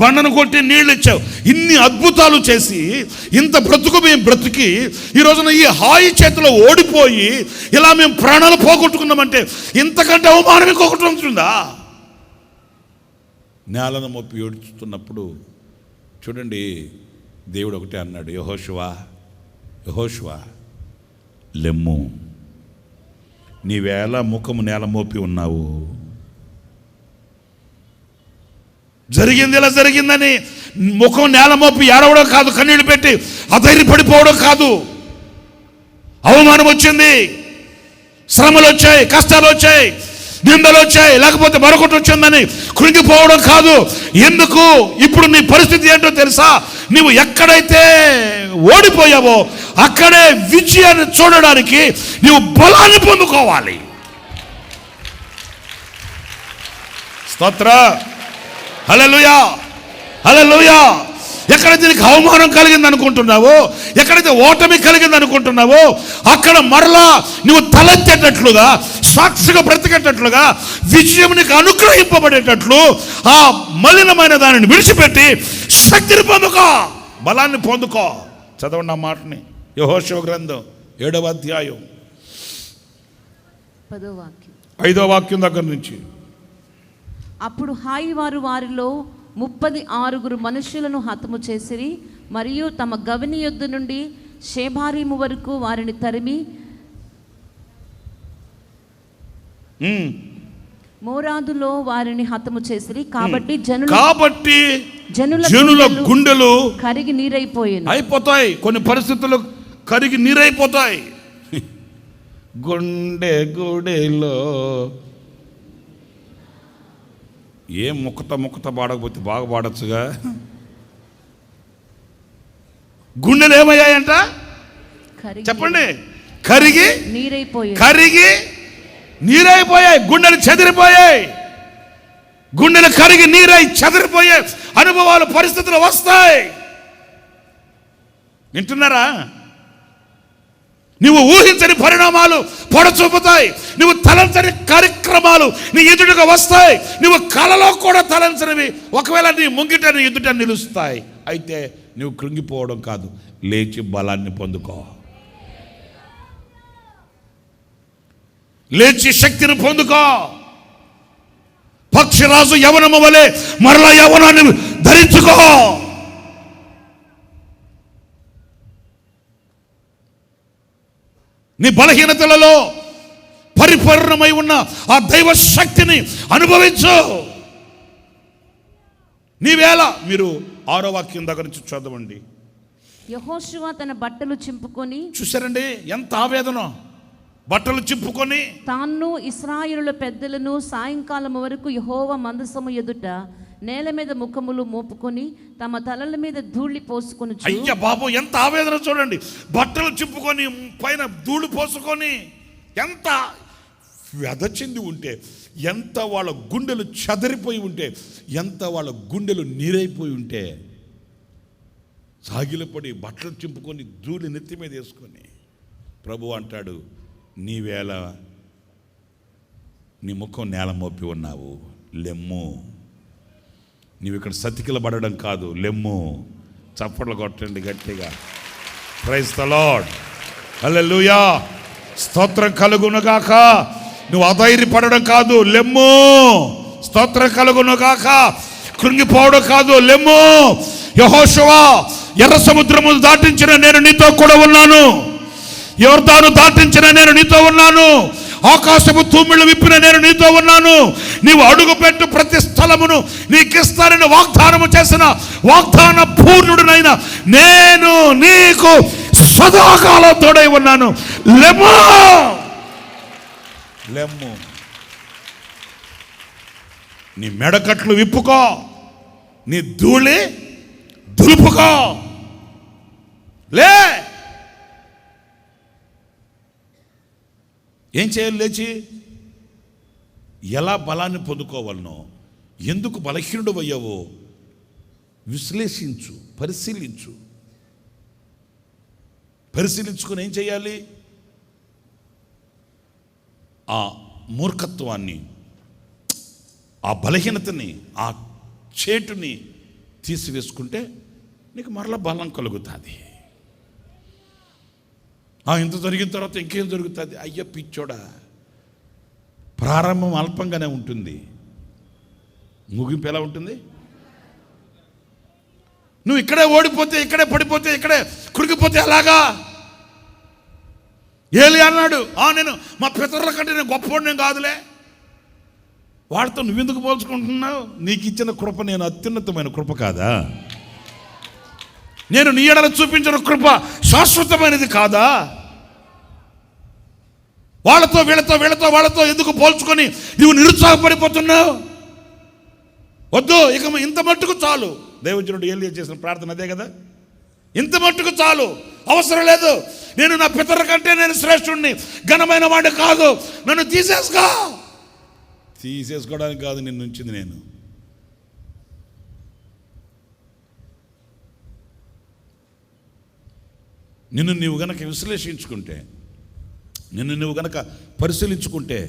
బండను కొట్టి నీళ్ళు ఇచ్చావు. ఇన్ని అద్భుతాలు చేసి ఇంత బ్రతుకు మేము బ్రతికి ఈ రోజున ఈ హాయి చేతిలో ఓడిపోయి ఇలా మేము ప్రాణాలు పోగొట్టుకున్నామంటే ఇంతకంటే అవమానం ఇంకొకటి ఉంటుందా? నేలను మోపి ఏడుస్తున్నప్పుడు చూడండి, దేవుడు ఒకటే అన్నాడు, యెహోషువా లెమ్ము, నీవేళ ముఖము నేల మోపి ఉన్నావు. జరిగింది ఇలా జరిగిందని ముఖం నేల మోపి ఏడవడం కాదు, కన్నీళ్ళు పెట్టి అధైర్యపడిపోవడం కాదు. అవమానం వచ్చింది, శ్రమలు వచ్చాయి, కష్టాలు వచ్చాయి, నిందలు వచ్చాయి, లేకపోతే మరొకటి వచ్చిందని కృంగిపోవడం కాదు. ఎందుకు? ఇప్పుడు నీ పరిస్థితి ఏంటో తెలుసా? నీవు ఎక్కడైతే ఓడిపోయావో అక్కడే విజయాన్ని చూడడానికి నీవు బలాన్ని పొందుకోవాలి. స్తోత్ర, హల్లెలూయా, హల్లెలూయా. ఎక్కడైతే నీకు అవమానం కలిగింది అనుకుంటున్నావో, ఎక్కడైతే ఓటమి కలిగింది అనుకుంటున్నావో అక్కడ మరలా నువ్వు తలెత్తేటట్లుగా, సాక్షిగా బ్రతికేటట్లుగా, విజయం నీకు అనుగ్రహింపబడేటట్లు ఆ మలినమైన దానిని విడిచిపెట్టి శక్తిని పొందుకో, బలాన్ని పొందుకో. చదవండి ఆ మాటని, యెహోషువ గ్రంథం 7వ అధ్యాయం 5వ వాక్యం దగ్గర నుంచి. అప్పుడు హాయి వారు వారిలో 36 మనుషులను హతము చేసిరి, మరియు తమ గవిని యొద్ద నుండి షేబారీము వరకు వారిని తరిమి మోరాదులో వారిని హతము చేసిరి. కాబట్టి జనుల గుండెలు కరిగి నీరైపోయాయి, అయిపోతాయి. కొన్ని పరిస్థితులు కరిగి నీరైపోతాయి. గుండెలో ఏ ముక్కత పాడకపోతే బాగా పాడచ్చుగా. గుండెలు ఏమయ్యాయంట చెప్పండి? కరిగి నీరైపోయాయి, గుండెలు చెదిరిపోయాయి. గుండెలు కరిగి నీరై చెదిరిపోయాయి. అనుభవాలు, పరిస్థితులు వస్తాయి. వింటున్నారా? నువ్వు ఊహించని పరిణామాలు పొడచూపుతాయి. నువ్వు తలంచని కార్యక్రమాలు నీ ఎదుటిగా వస్తాయి. నువ్వు కలలో కూడా తలంచనివి ఒకవేళ నీ ముంగిట నీ ఎదుట నిలుస్తాయి. అయితే నువ్వు కృంగిపోవడం కాదు, లేచి బలాన్ని పొందుకో, లేచి శక్తిని పొందుకో. పక్షిరాజు యవనము వలె మరలా యవనాన్ని ధరించుకో. నీ బలహీనతలలో పరిపూర్ణమై ఉన్న ఆ దైవ శక్తిని అనుభవించు. నీవేళ మీరు 6వ వాక్యం దగ్గర నుంచి చదవండి. యెహోషువ తన బట్టలు చింపుకొని, చూసారండి ఎంత ఆవేదన, బట్టలు చింపుకొని తాను ఇశ్రాయేలుల పెద్దలను సాయంకాలం వరకు యెహోవా మందసము ఎదుట నేల మీద ముఖములు మోపుకొని తమ తలల మీద ధూళి పోసుకొని. అయ్య బాబు, ఎంత ఆవేదన చూడండి. బట్టలు చింపుకొని పైన ధూళి పోసుకొని, ఎంత వ్యధ చెంది ఉంటే, ఎంత వాళ్ళ గుండెలు చెదరిపోయి ఉంటే, ఎంత వాళ్ళ గుండెలు నీరైపోయి ఉంటే, సాగిలపడి బట్టలు చింపుకొని ధూళి నెత్తి మీద వేసుకొని ప్రభు అంటాడు, నీవేళ నీ ముఖం నేల మోపి ఉన్నావు, లెమ్ము. నీవు ఇక్కడ సతికిలబడడం కాదు, లెమ్ము. చప్పట్లు కొట్టండి గట్టిగా. ప్రైజ్ ద లార్డ్, హల్లెలూయా, స్తోత్రం కలుగునుగాక. నువ్వు అధైర్యపడడం కాదు, లెమ్ము. స్తోత్రం కలుగునుగాక. కృంగిపోవడం కాదు, లెమ్ము. యెహోషువ, ఎర్ర సముద్రము దాటించిన నేను నీతో కూడా ఉన్నాను, యోర్దాను దాటించిన నేను నీతో ఉన్నాను, ఆకాశపు తూమిళ్ళు విప్పిన నేను నీతో ఉన్నాను. నీవు అడుగుపెట్టు ప్రతి స్థలమును నీకిస్తానని వాగ్దానము చేసిన వాగ్దాన పూర్ణుడునైనా నేను నీకు సదాకాలం తోడై ఉన్నాను. లెమ్ము. నీ మెడకట్లు విప్పుకో, నీ ధూళి దులుపుకో, లే. ఏం చేయాలి? లేచి ఎలా బలాన్ని పొందుకోవాలనో ఎందుకు బలహీనుడు అయ్యావో విశ్లేషించు, పరిశీలించుకుని ఏం చేయాలి? ఆ మూర్ఖత్వాన్ని, ఆ బలహీనతని, ఆ చేటుని తీసివేసుకుంటే నీకు మరలా బలం కలుగుతుంది. ఇంత జరిగిన తర్వాత ఇంకేం జరుగుతుంది? అయ్యో పిచ్చోడా, ప్రారంభం అల్పంగానే ఉంటుంది, ముగింపు ఎలా ఉంటుంది? నువ్వు ఇక్కడే ఓడిపోతే, ఇక్కడే పడిపోతే, ఇక్కడే కురికిపోతే ఎలాగా? ఏలి అన్నాడు, నేను మా పితరుల కంటే నేను గొప్పవాడిని కాదులే. వాడితో నువ్వెందుకు పోల్చుకుంటున్నావు? నీకు ఇచ్చిన కృప నేను అత్యున్నతమైన కృప కాదా? నేను నీ ఎడల చూపించిన కృప శాశ్వతమైనది కాదా? వాళ్ళతో ఎందుకు పోల్చుకొని నువ్వు నిరుత్సాహపడిపోతున్నావు? వద్దు, ఇక ఇంత మట్టుకు చాలు. దైవజనుడు ఏలియా చేసిన ప్రార్థన అదే కదా, ఇంత మట్టుకు చాలు, అవసరం లేదు. నేను నా పితరుల కంటే నేను శ్రేష్ఠుడిని, ఘనమైన వాడు కాదు, నన్ను తీసేసుకోవడానికి కాదు నిన్ను ఉంచింది నేను. నిన్ను నీవు గనక విశ్లేషించుకుంటే, నిన్ను నువ్వు గనక పరిశీలించుకుంటే,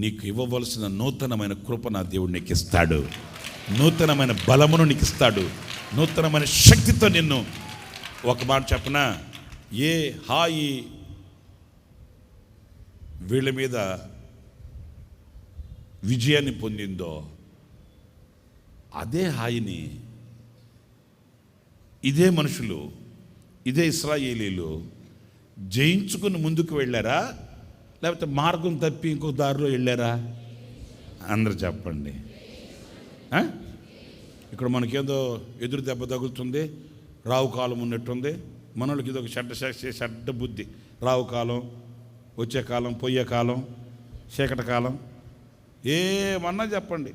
నీకు ఇవ్వవలసిన నూతనమైన కృప నా దేవుడు నీకు ఇస్తాడు, నూతనమైన బలమును నీకు ఇస్తాడు, నూతనమైన శక్తితో నిన్ను. ఒక మాట చెప్పనా, ఏ హాయి వీళ్ళ మీద విజయాన్ని పొందిందో అదే హాయిని ఇదే మనుషులు, ఇదే ఇశ్రాయేలీలు జయించుకుని ముందుకు వెళ్ళారా, లేకపోతే మార్గం తప్పి ఇంకో దారిలో వెళ్ళారా? అందరూ చెప్పండి. ఇక్కడ మనకేదో ఎదురు దెబ్బ తగులుతుంది, రావు కాలం ఉన్నట్టుంది. మనోళ్ళకి ఇది ఒక చెడ్డ బుద్ధి. రావు కాలం, వచ్చే కాలం, పోయే కాలం, చీకటి కాలం, ఏమన్నా చెప్పండి.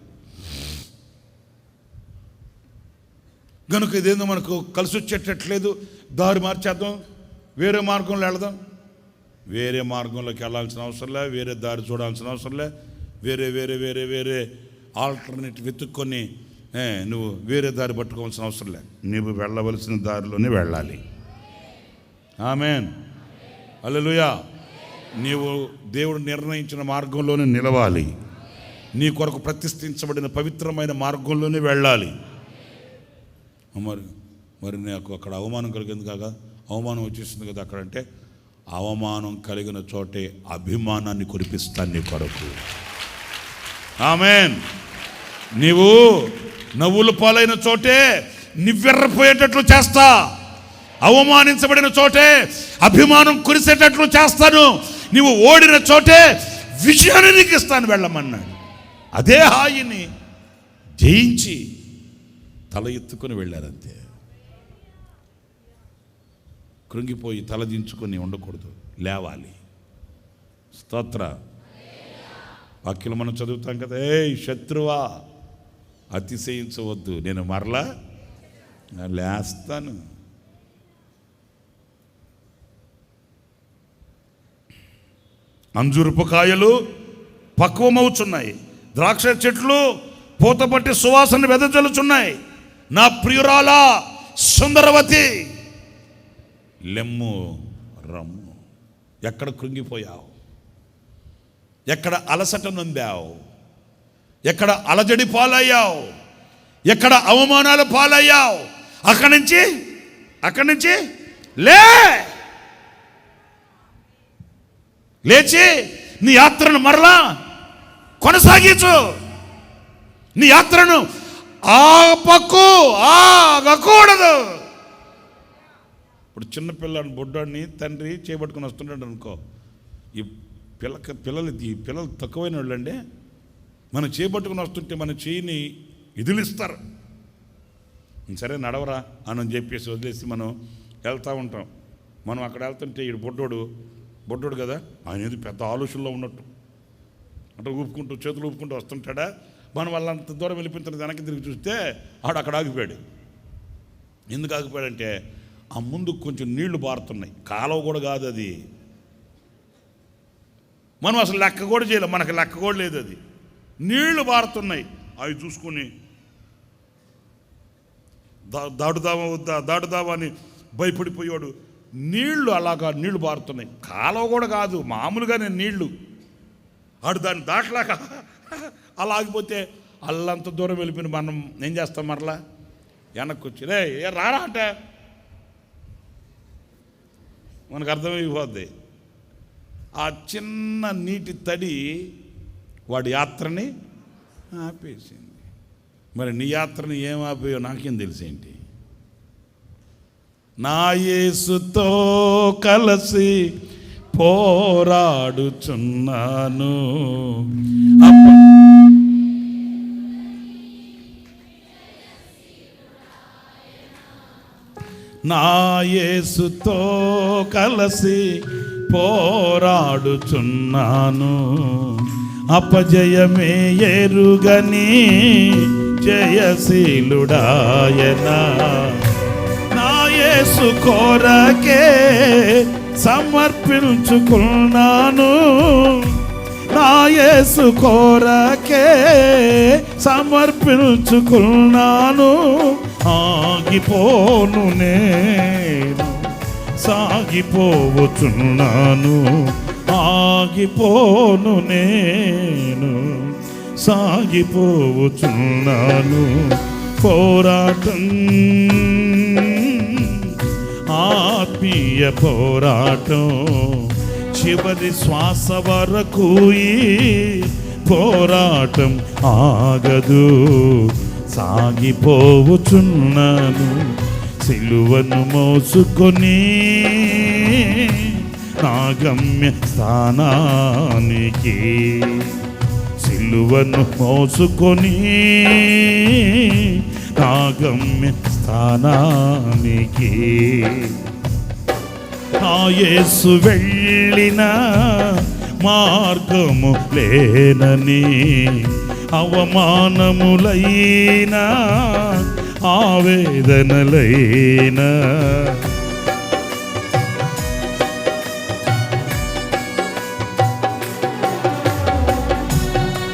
కనుక ఇదేందో మనకు కలిసి వచ్చేటట్లేదు, దారి మార్చేద్దాం, వేరే మార్గంలో వెళదాం. వేరే మార్గంలోకి వెళ్ళాల్సిన అవసరం లే, వేరే దారి చూడాల్సిన అవసరం లే, వేరే వేరే వేరే వేరే ఆల్టర్నేటివ్ వెతుక్కొని నువ్వు వేరే దారి పట్టుకోవాల్సిన అవసరం లే. నువ్వు వెళ్ళవలసిన దారిలోనే వెళ్ళాలి. ఆమేన్, హల్లెలూయా. నీవు దేవుడు నిర్ణయించిన మార్గంలోనే నిలవాలి, నీ కొరకు ప్రతిష్ఠించబడిన పవిత్రమైన మార్గంలోనే వెళ్ళాలి. మరి నాకు అక్కడ అవమానం కలిగింది కాగా, అవమానం వచ్చేసింది కదా అక్కడంటే, అవమానం కలిగిన చోటే అభిమానాన్ని కురిపిస్తాను నీ కొరకు. ఆమేన్. నీవు నవ్వులు పాలైన చోటే నివ్వెర్రపోయేటట్లు చేస్తా, అవమానించబడిన చోటే అభిమానం కురిసేటట్లు చేస్తాను, నీవు ఓడిన చోటే విజయాన్ని నీకు ఇస్తాను వెళ్ళమన్నాడు. అదే హాయిని జయించి తల ఎత్తుకొని వెళ్ళారంతే. కృంగిపోయి తలదించుకొని ఉండకూడదు, లేవాలి. స్తోత్ర. వాక్యం మనం చదువుతాం కదా, శత్రువా అతిశయించవద్దు, నేను మరలా లేస్తాను. అంజూరపు కాయలు పక్వమవుచున్నాయి, ద్రాక్ష చెట్లు పూతపట్టి సువాసన వెదజల్లుచున్నాయి. నా ప్రియురాలా సుందరవతి, లెమ్ము రమ్ము. ఎక్కడ కృంగిపోయావు, ఎక్కడ అలసట నొందావు, ఎక్కడ అలజడి పాలయ్యావు, ఎక్కడ అవమానాలు పాలయ్యావు, అక్కడి నుంచి లేచి నీ యాత్రను మరలా కొనసాగించు. నీ యాత్రను ఆగకూడదు. ఇప్పుడు చిన్నపిల్లని బొడ్డాన్ని తండ్రి చేపట్టుకుని వస్తుంటాడు అనుకో, ఈ పిల్లలు తక్కువైన వాళ్ళు అండి, మనం చేపట్టుకుని వస్తుంటే మన చేయిని ఇదిలిస్తారు. సరే నడవరా అని చెప్పేసి వదిలేసి మనం వెళ్తూ ఉంటాం. మనం అక్కడ వెళ్తుంటే ఈ బొడ్డోడు కదా, ఆయన ఏది పెద్ద ఆలోచనలో ఉన్నట్టు అంటే ఊపుకుంటూ చేతులు ఊపుకుంటూ వస్తుంటాడా. మనం వాళ్ళంత దూరం వెళ్ళిపోయిన వెనక్కి తిరిగి చూస్తే ఆడు అక్కడ ఆగిపోయాడు. ఎందుకు ఆగిపోయాడంటే ఆ ముందు కొంచెం నీళ్లు బారుతున్నాయి, కాలువ కూడా కాదు అది. మనం అసలు లెక్క కూడా చేయలేం, మనకు లెక్క కూడా లేదు. అది నీళ్లు బారుతున్నాయి, అవి చూసుకొని దాటుదామా వద్దా, దాటుదామా అని భయపడిపోయాడు. నీళ్లు అలాగా నీళ్లు పారుతున్నాయి, కాలువ కూడా కాదు, మామూలుగానే నీళ్లు. ఆడు దాన్ని దాటలాగా అలా ఆగిపోతే అల్లంత దూరం వెళ్ళిపోయిన మనం ఏం చేస్తాం, మరలా వెనక్కి వచ్చి రే రారా అంటే మనకు అర్థమైపోద్ది. ఆ చిన్న నీటి తడి వాడి యాత్రని ఆపేసింది. మరి నీ యాత్రని ఏం ఆపేయో నాకేం తెలిసేంటి? నా యేసుతో కలిసి పోరాడుచున్నాను. నా యేసుతో కలిసి పోరాడుచున్నాను. అపజయమే ఎరుగని జయశీలుడాయన. నా యేసు కొరకే సమర్పించుకున్నాను. నా యేసు కొరకే సమర్పించుకున్నాను. ఆగిపోను నేను, సాగిపోవచ్చున్నాను. ఆగిపోను నేను, సాగిపోవచ్చున్నాను. పోరాటం, ఆత్మీయ పోరాటం, చివరి శ్వాస వరకు ఈ పోరాటం ఆగదు. సాగిపోవచ్చున్నాను సిలువను మోసుకొని నా గమ్య స్థానానికి. సిలువను మోసుకొని నా గమ్య స్థానానికి. నా యేసు వెళ్ళిన మార్గము లేనని, అవమానములైనా ఆవేదనలైనా,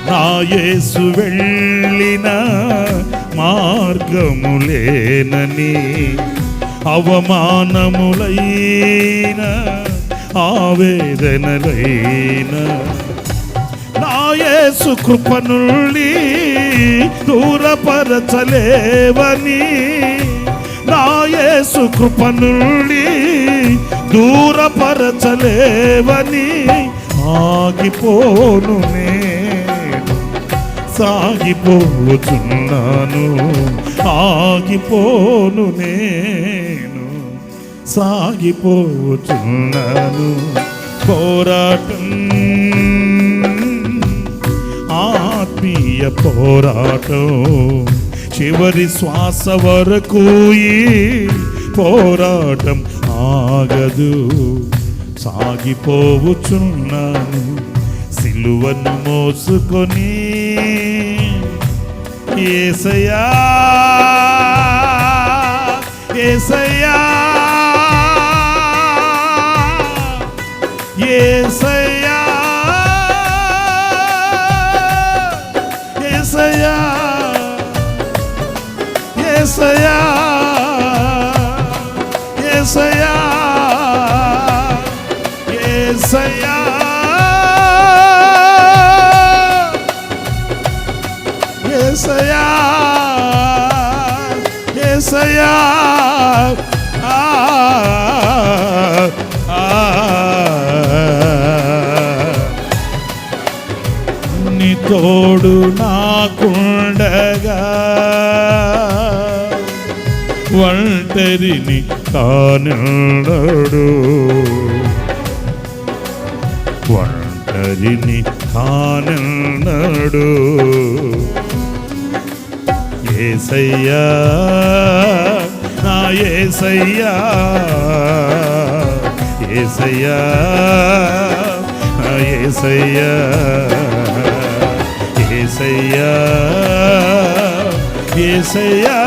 నా యేసు వెళ్ళిన మార్గము లేనని, అవమానములైనా ఆవేదనలైనా, నా యేసు కృప నుండి దూరపరచలేవని, నా యేసు కృప నుండి దూరపరచలేవని. ఆగిపోను నేను, సాగిపోతున్నాను. ఆగిపోను నేను, సాగిపోతున్నాను. పోరాటం, ఆత్మీయ పోరాటం, చివరి శ్వాస వరకు ఈ పోరాటం ఆగదు. సాగిపోవచ్చున్నాను సిలువను మోసుకొని. యేసయ్యా, యేసయ్యా, యేసయ్యా, యేసయ్యా, యేసయ్యా, యేసయ్యా, యేసయ్యా, యేసయ్యా, యేసయ్యా. నీ తోడు నాకుండగా ఒంటరిని కానడు, ఒంటరిని కానడు. యేసయ్యా, నా యేసయ్యా, యేసయ్యా, నా యేసయ్యా, యేసయ్యా, యేసయ్యా,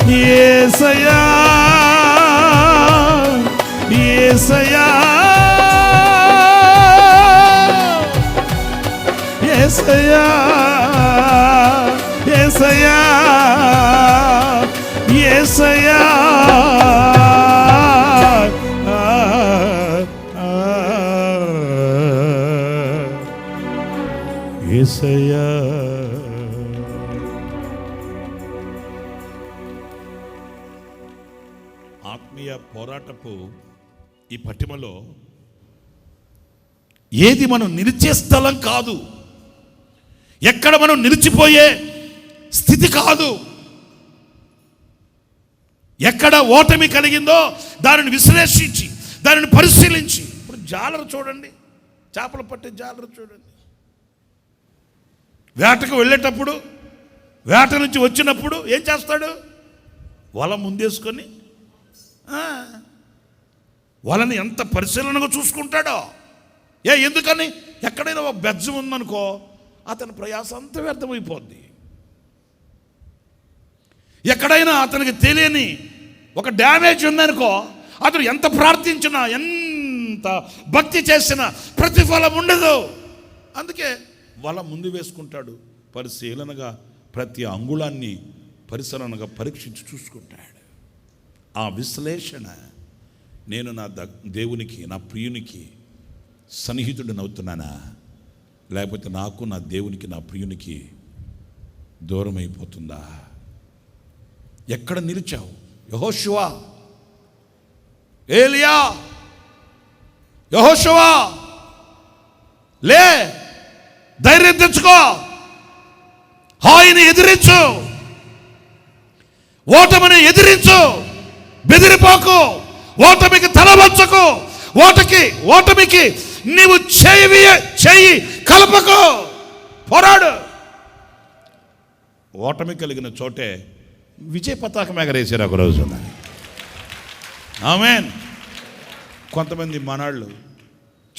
యేసయ్యా, యేసయ్యా, యేసయ్యా, యేసయ్యా యేసయ్యా యేసయ్యా. ఆత్మీయ పోరాటపు ఈ పటిమలో ఏది మనం నిలిచే స్థలం కాదు, ఎక్కడ మనం నిలిచిపోయే స్థితి కాదు. ఎక్కడ ఓటమి కలిగిందో దానిని విశ్లేషించి దానిని పరిశీలించి, ఇప్పుడు జాలరు చూడండి, చేపలు పట్టే జాలరు చూడండి, వేటకు వెళ్ళేటప్పుడు వేట నుంచి వచ్చినప్పుడు ఏం చేస్తాడు? వల ముందేసుకొని వలని ఎంత పరిశీలనగా చూసుకుంటాడో. ఎందుకని? ఎక్కడైనా ఒక బెజ్జం ఉందనుకో అతని ప్రయాస అంతా వ్యర్థమైపోద్ది. ఎక్కడైనా అతనికి తెలియని ఒక డ్యామేజ్ ఉందనుకో అతను ఎంత ప్రార్థించినా ఎంత భక్తి చేసినా ప్రతిఫలం ఉండదు. అందుకే వల ముందు వేసుకుంటాడు, పరిశీలనగా ప్రతి అంగుళాన్ని పరిశీలనగా పరీక్షించి చూసుకుంటాడు. ఆ విశ్లేషణ నేను నా దేవునికి, నా ప్రియునికి సన్నిహితుడిని అవుతున్నానా, లేకపోతే నాకు నా దేవునికి, నా ప్రియునికి దూరం అయిపోతుందా? ఎక్కడ నిలిచావు? యెహోషువ, ఏలియా, యెహోషువ లే, ధైర్యం తెచ్చుకో, హాయిని ఎదిరించు, ఓటమిని ఎదిరించు, బెదిరిపోకు, ఓటమికి తలవంచకు, ఓటమికి నీవు చెయ్యి కలపకు, పోరాడు. ఓటమి కలిగిన చోటే విజయ పతాకం ఎగరేసారు ఒక రోజు. ఆమేన్. కొంతమంది మనాళ్ళు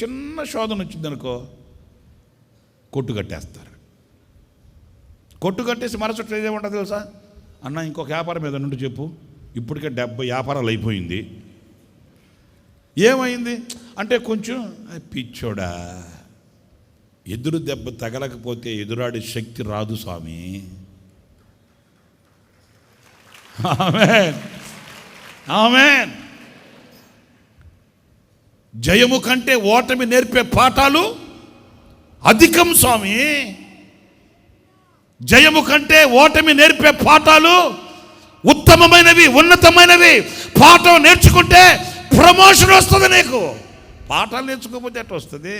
చిన్న శోధన వచ్చిందనుకో కొట్టు కట్టేస్తారు. కొట్టు కట్టేసి మరొకటి ఏదేముంటుంది తెలుసా? అన్న ఇంకొక వ్యాపారం మీద నుండి చెప్పు, ఇప్పటికే 70 వ్యాపారాలు అయిపోయింది. ఏమైంది అంటే కొంచెం పిచ్చోడా, ఎదురు దెబ్బ తగలకపోతే ఎదురాడే శక్తి రాదు స్వామి. ఆమేన్, ఆమేన్. జయము కంటే ఓటమి నేర్పే పాఠాలు అధికం స్వామి. జయము కంటే ఓటమి నేర్పే పాఠాలు ఉత్తమమైనవి, ఉన్నతమైనవి. పాఠం నేర్చుకుంటే ప్రమోషన్ వస్తుంది నీకు. పాఠాలు నేర్చుకోకపోతే ఎట్లా వస్తుంది?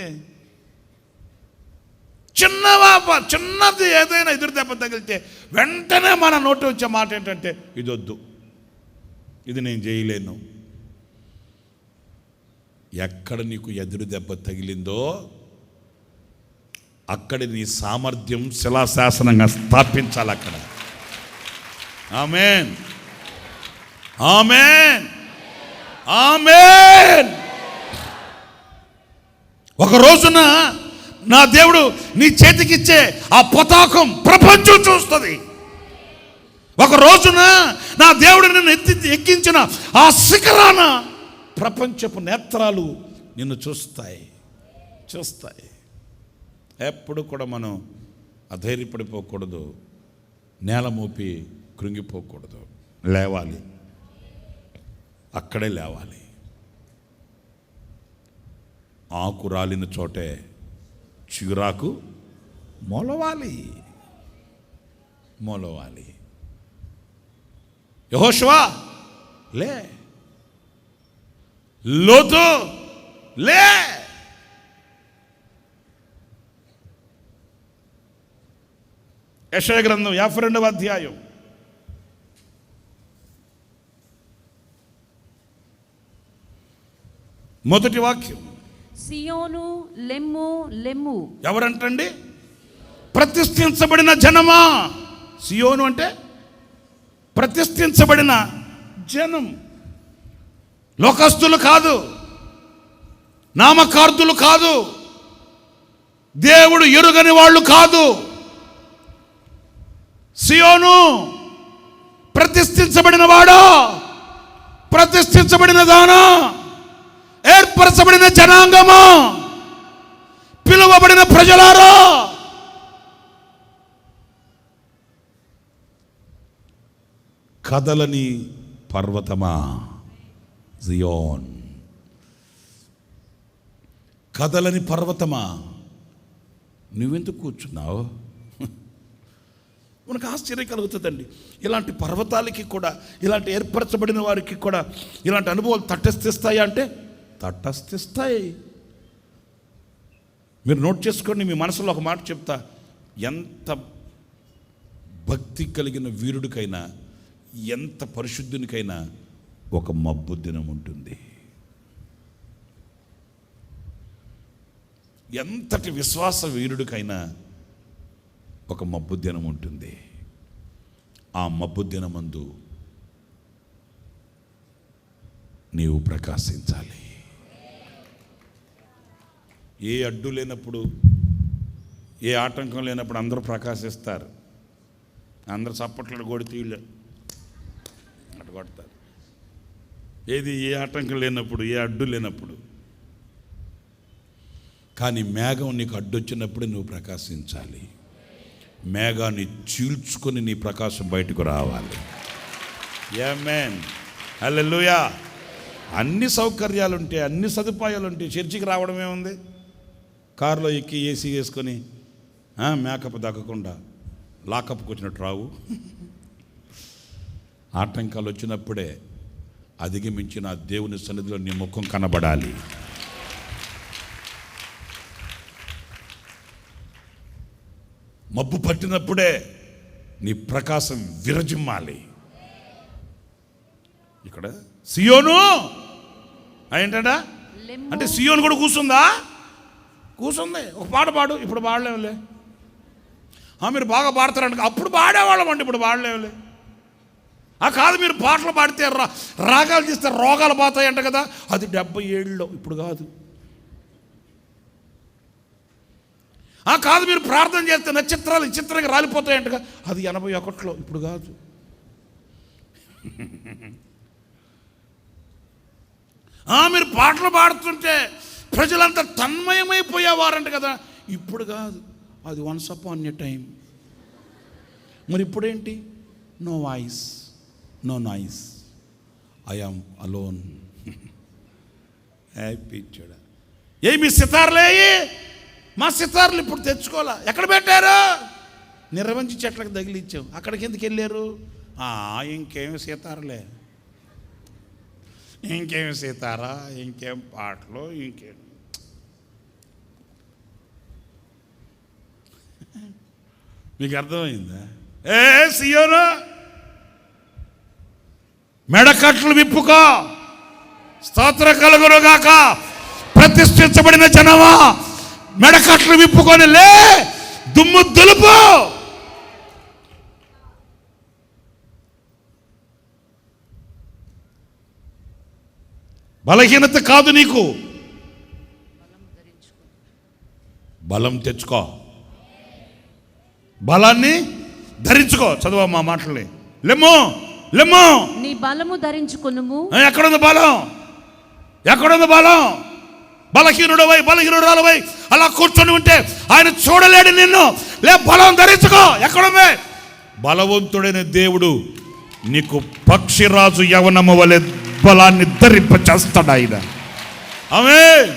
చిన్నది ఏదైనా ఎదురు దెబ్బ తగిలితే వెంటనే మన నోటి వచ్చే మాట ఏంటంటే ఇది వద్దు, ఇది నేను చేయలేను. ఎక్కడ నీకు ఎదురు దెబ్బ తగిలిందో అక్కడ నీ సామర్థ్యం శిలాశాసనంగా స్థాపించాలి అక్కడ. ఆమేన్, ఆమేన్, ఆమేన్. ఒక రోజున నా దేవుడు నీ చేతికిచ్చే ఆ పతాకం ప్రపంచం చూస్తుంది. ఒక రోజున నా దేవుడు నిన్ను ఎక్కించిన ఆ శిఖరాన ప్రపంచపు నేత్రాలు నిన్ను చూస్తాయి. ఎప్పుడు కూడా మనం అధైర్యపడిపోకూడదు, నేల మోపి కృంగిపోకూడదు. లేవాలి, అక్కడే లేవాలి. ఆకు రాలిన చోటే చిగురాకు మొలవాలి. యెహోషువ లే, లోతు లే. యెషయా గ్రంథం 52వ అధ్యాయం మొదటి వాక్యం. సియోను లెమ్ము లెమ్ము. ఎవరంటండి? ప్రతిష్ఠించబడిన జనమా. సియోను అంటే ప్రతిష్ఠించబడిన జనం. లోకస్తులు కాదు, నామకార్థులు కాదు, దేవుడు ఎరుగని వాళ్ళు కాదు. సియోను ప్రతిష్ఠించబడిన వాడా, ప్రతిష్ఠించబడిన దానా, ఏర్పరచబడిన జనాంగమా, పిలువబడిన ప్రజలారా. కదలని పర్వతమా, జియోన్, కదలని పర్వతమా, నువ్వెందుకు కూర్చున్నావు? మనకు ఆశ్చర్యం కలుగుతుందండి. ఇలాంటి పర్వతాలకి కూడా, ఇలాంటి ఏర్పరచబడిన వారికి కూడా ఇలాంటి అనుభవాలు తటస్థిస్తాయా అంటే తటస్థిస్తాయి. మీరు నోట్ చేసుకోండి, మీ మనసులో ఒక మాట చెప్తా. ఎంత భక్తి కలిగిన వీరుడికైనా, ఎంత పరిశుద్ధునికైనా ఒక మబ్బు దినం ఉంటుంది. ఎంతటి విశ్వాస వీరుడికైనా ఒక మబ్బు దినం ఉంటుంది. ఆ మబ్బు దినమందు నీవు ప్రకాశించాలి. ఏ అడ్డు లేనప్పుడు, ఏ ఆటంకం లేనప్పుడు అందరూ ప్రకాశిస్తారు. అందరూ చప్పట్లు కొడితే వీళ్ళు అటు కొడతారు. ఏది ఏ ఆటంకం లేనప్పుడు, ఏ అడ్డు లేనప్పుడు. కానీ మేఘం నీకు అడ్డొచ్చినప్పుడే నువ్వు ప్రకాశించాలి. మేఘాన్ని చీల్చుకొని నీ ప్రకాశం బయటకు రావాలి. ఆమేన్, హల్లెలూయా. అన్ని సౌకర్యాలుంటే, అన్ని సదుపాయాలుంటే చర్చికి రావడం ఏముంది? కారులో ఎక్కి ఏసీ వేసుకొని మేకప్ దక్కకుండా లాకప్కి వచ్చినట్టు రావు. ఆటంకాలు వచ్చినప్పుడే అధిగమించిన దేవుని సన్నిధిలో నీ ముఖం కనబడాలి. మబ్బు పట్టినప్పుడే నీ ప్రకాశం విరజిమ్మాలి. ఇక్కడ సియోను ఏంటంటే, అంటే సియోను కూడా కూర్చుందా? కూర్చుంది. ఒక పాట పాడు. ఇప్పుడు పాడలేములే. మీరు బాగా పాడతారంట. అప్పుడు పాడేవాళ్ళం అండి, ఇప్పుడు పాడలేములే. కాదు, మీరు పాటలు పాడితే రాగాలు తీస్తే రోగాలు పోతాయంట కదా. అది 77లో, ఇప్పుడు కాదు. కాదు, మీరు ప్రార్థన చేస్తే నక్షత్రాలు చిత్రంగా రాలిపోతాయంటగా. అది 81లో, ఇప్పుడు కాదు. మీరు పాటలు పాడుతుంటే ప్రజలంతా తన్మయమైపోయేవారంట కదా. ఇప్పుడు కాదు, అది వన్స్ అపాన్ ఎ టైం. మరి ఇప్పుడేంటి? No voice, no noise, I am alone. Happy చూడ. మీ సితార్లే, మా సితార్లు ఇప్పుడు తెచ్చుకోవాలా? ఎక్కడ పెట్టారు? నిర్వంచి చెట్లకు తగిలిచ్చాం. అక్కడికి ఎందుకు వెళ్ళారు? ఇంకేమి సీతారులే, ఇంకేమి సీతారా, ఇంకేం పాటలు, ఇంకేం. మీకు అర్థమైందా? సియోను, మెడకట్లు విప్పుకో, స్తోత్ర కలుగునుగాక. ప్రతిష్ఠించబడిన జనమా, మెడకట్లు విప్పుకొని లే, దుమ్ము దులుపు. బలహీనత కాదు నీకు, బలం తెచ్చుకో, బలాన్ని ధరించుకో. చదువు మా మాటల్ని. లెమ్ము లెమ్ము, నీ బలము ధరించుకొనుము. ఎక్కడుంది బలం? ఎక్కడుంది బలం? బలహీనుడవై బలహీనురాలవై అలా కూర్చొని ఉంటే ఆయన చూడలేడు నిన్ను. లే, బలం ధరించుకో. ఎక్కడుంది? బలవంతుడైన దేవుడు నీకు పక్షిరాజు యవనము వలె బలాన్ని ధరింప చేస్తాడు ఆయన. ఆమేన్,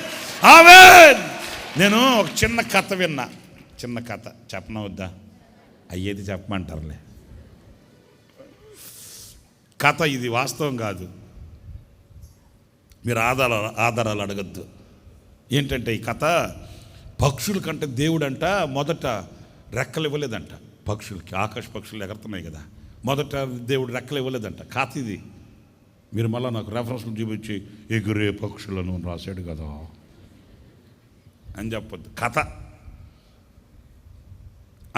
ఆమేన్. నేను ఒక చిన్న కథ విన్నా. చిన్న కథ చెప్పనా వద్దా? అయ్యేది చెప్పమంటారులే. కథ ఇది, వాస్తవం కాదు. మీరు ఆధారాలు అడగద్దు. ఏంటంటే ఈ కథ, పక్షుల కంటే దేవుడంట మొదట రెక్కలు ఇవ్వలేదంట పక్షులకి. ఆకాశ పక్షులు ఎగరుతున్నాయి కదా, మొదట దేవుడు రెక్కలు ఇవ్వలేదంట. కథ ఇది. మీరు మళ్ళీ నాకు రెఫరెన్స్లు చూపించి ఎగురే పక్షులను రాశాడు కదా అని చెప్పొద్దు. కథ,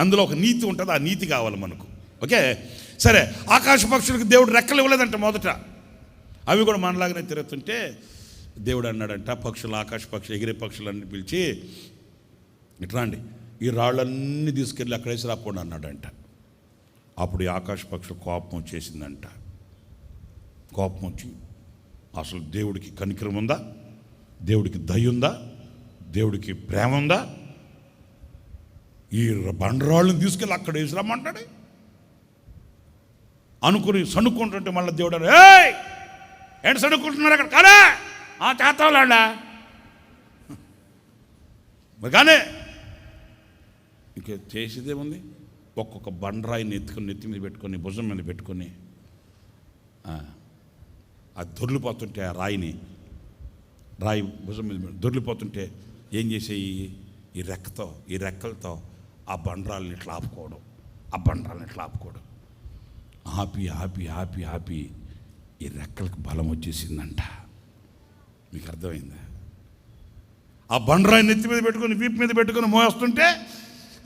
అందులో ఒక నీతి ఉంటుంది. ఆ నీతి కావాలి మనకు. ఓకే, సరే. ఆకాశ పక్షులకు దేవుడు రెక్కలు ఇవ్వలేదంట మొదట. అవి కూడా మనలాగానే తిరుగుతుంటే దేవుడు అన్నాడంట, పక్షులు, ఆకాశ పక్షులు, ఎగిరే పక్షులన్నీ పిలిచి, ఇట్లా అండి, ఈ రాళ్ళన్నీ తీసుకెళ్ళి అక్కడ వేసి రాపోండి అన్నాడంట. అప్పుడు ఈ ఆకాశ పక్షులు కోపం వచ్చేసిందంట. కోపం వచ్చి, అసలు దేవుడికి కనికరం ఉందా? దేవుడికి దయ ఉందా? దేవుడికి ప్రేమ ఉందా? ఈ బండరాళ్ళని తీసుకెళ్ళి అక్కడ వేసి రమ్మంటాడు. అనుకుని సణుక్కుంటుంటే మళ్ళీ దేవుడు ఏయ్ ఏంటి సణుక్కుంటున్నారు అక్కడ కాదా చేస్తావులాడా మరి కానీ ఇంక చేసేదేముంది. ఒక్కొక్క బండరాయిని ఎత్తుకొని నెత్తి మీద పెట్టుకొని భుజం మీద పెట్టుకొని అది దొర్లిపోతుంటే ఆ రాయి భుజం మీద దొర్లిపోతుంటే ఏం చేసేయి ఈ రెక్కలతో ఆ బండరాలని ఇట్లా ఆపుకోవడం, ఆపి ఈ రెక్కలకు బలం వచ్చేసిందంట. మీకు అర్థమైందా? ఆ బండరాయి నెత్తి మీద పెట్టుకొని వీపు మీద పెట్టుకొని మోస్తుంటే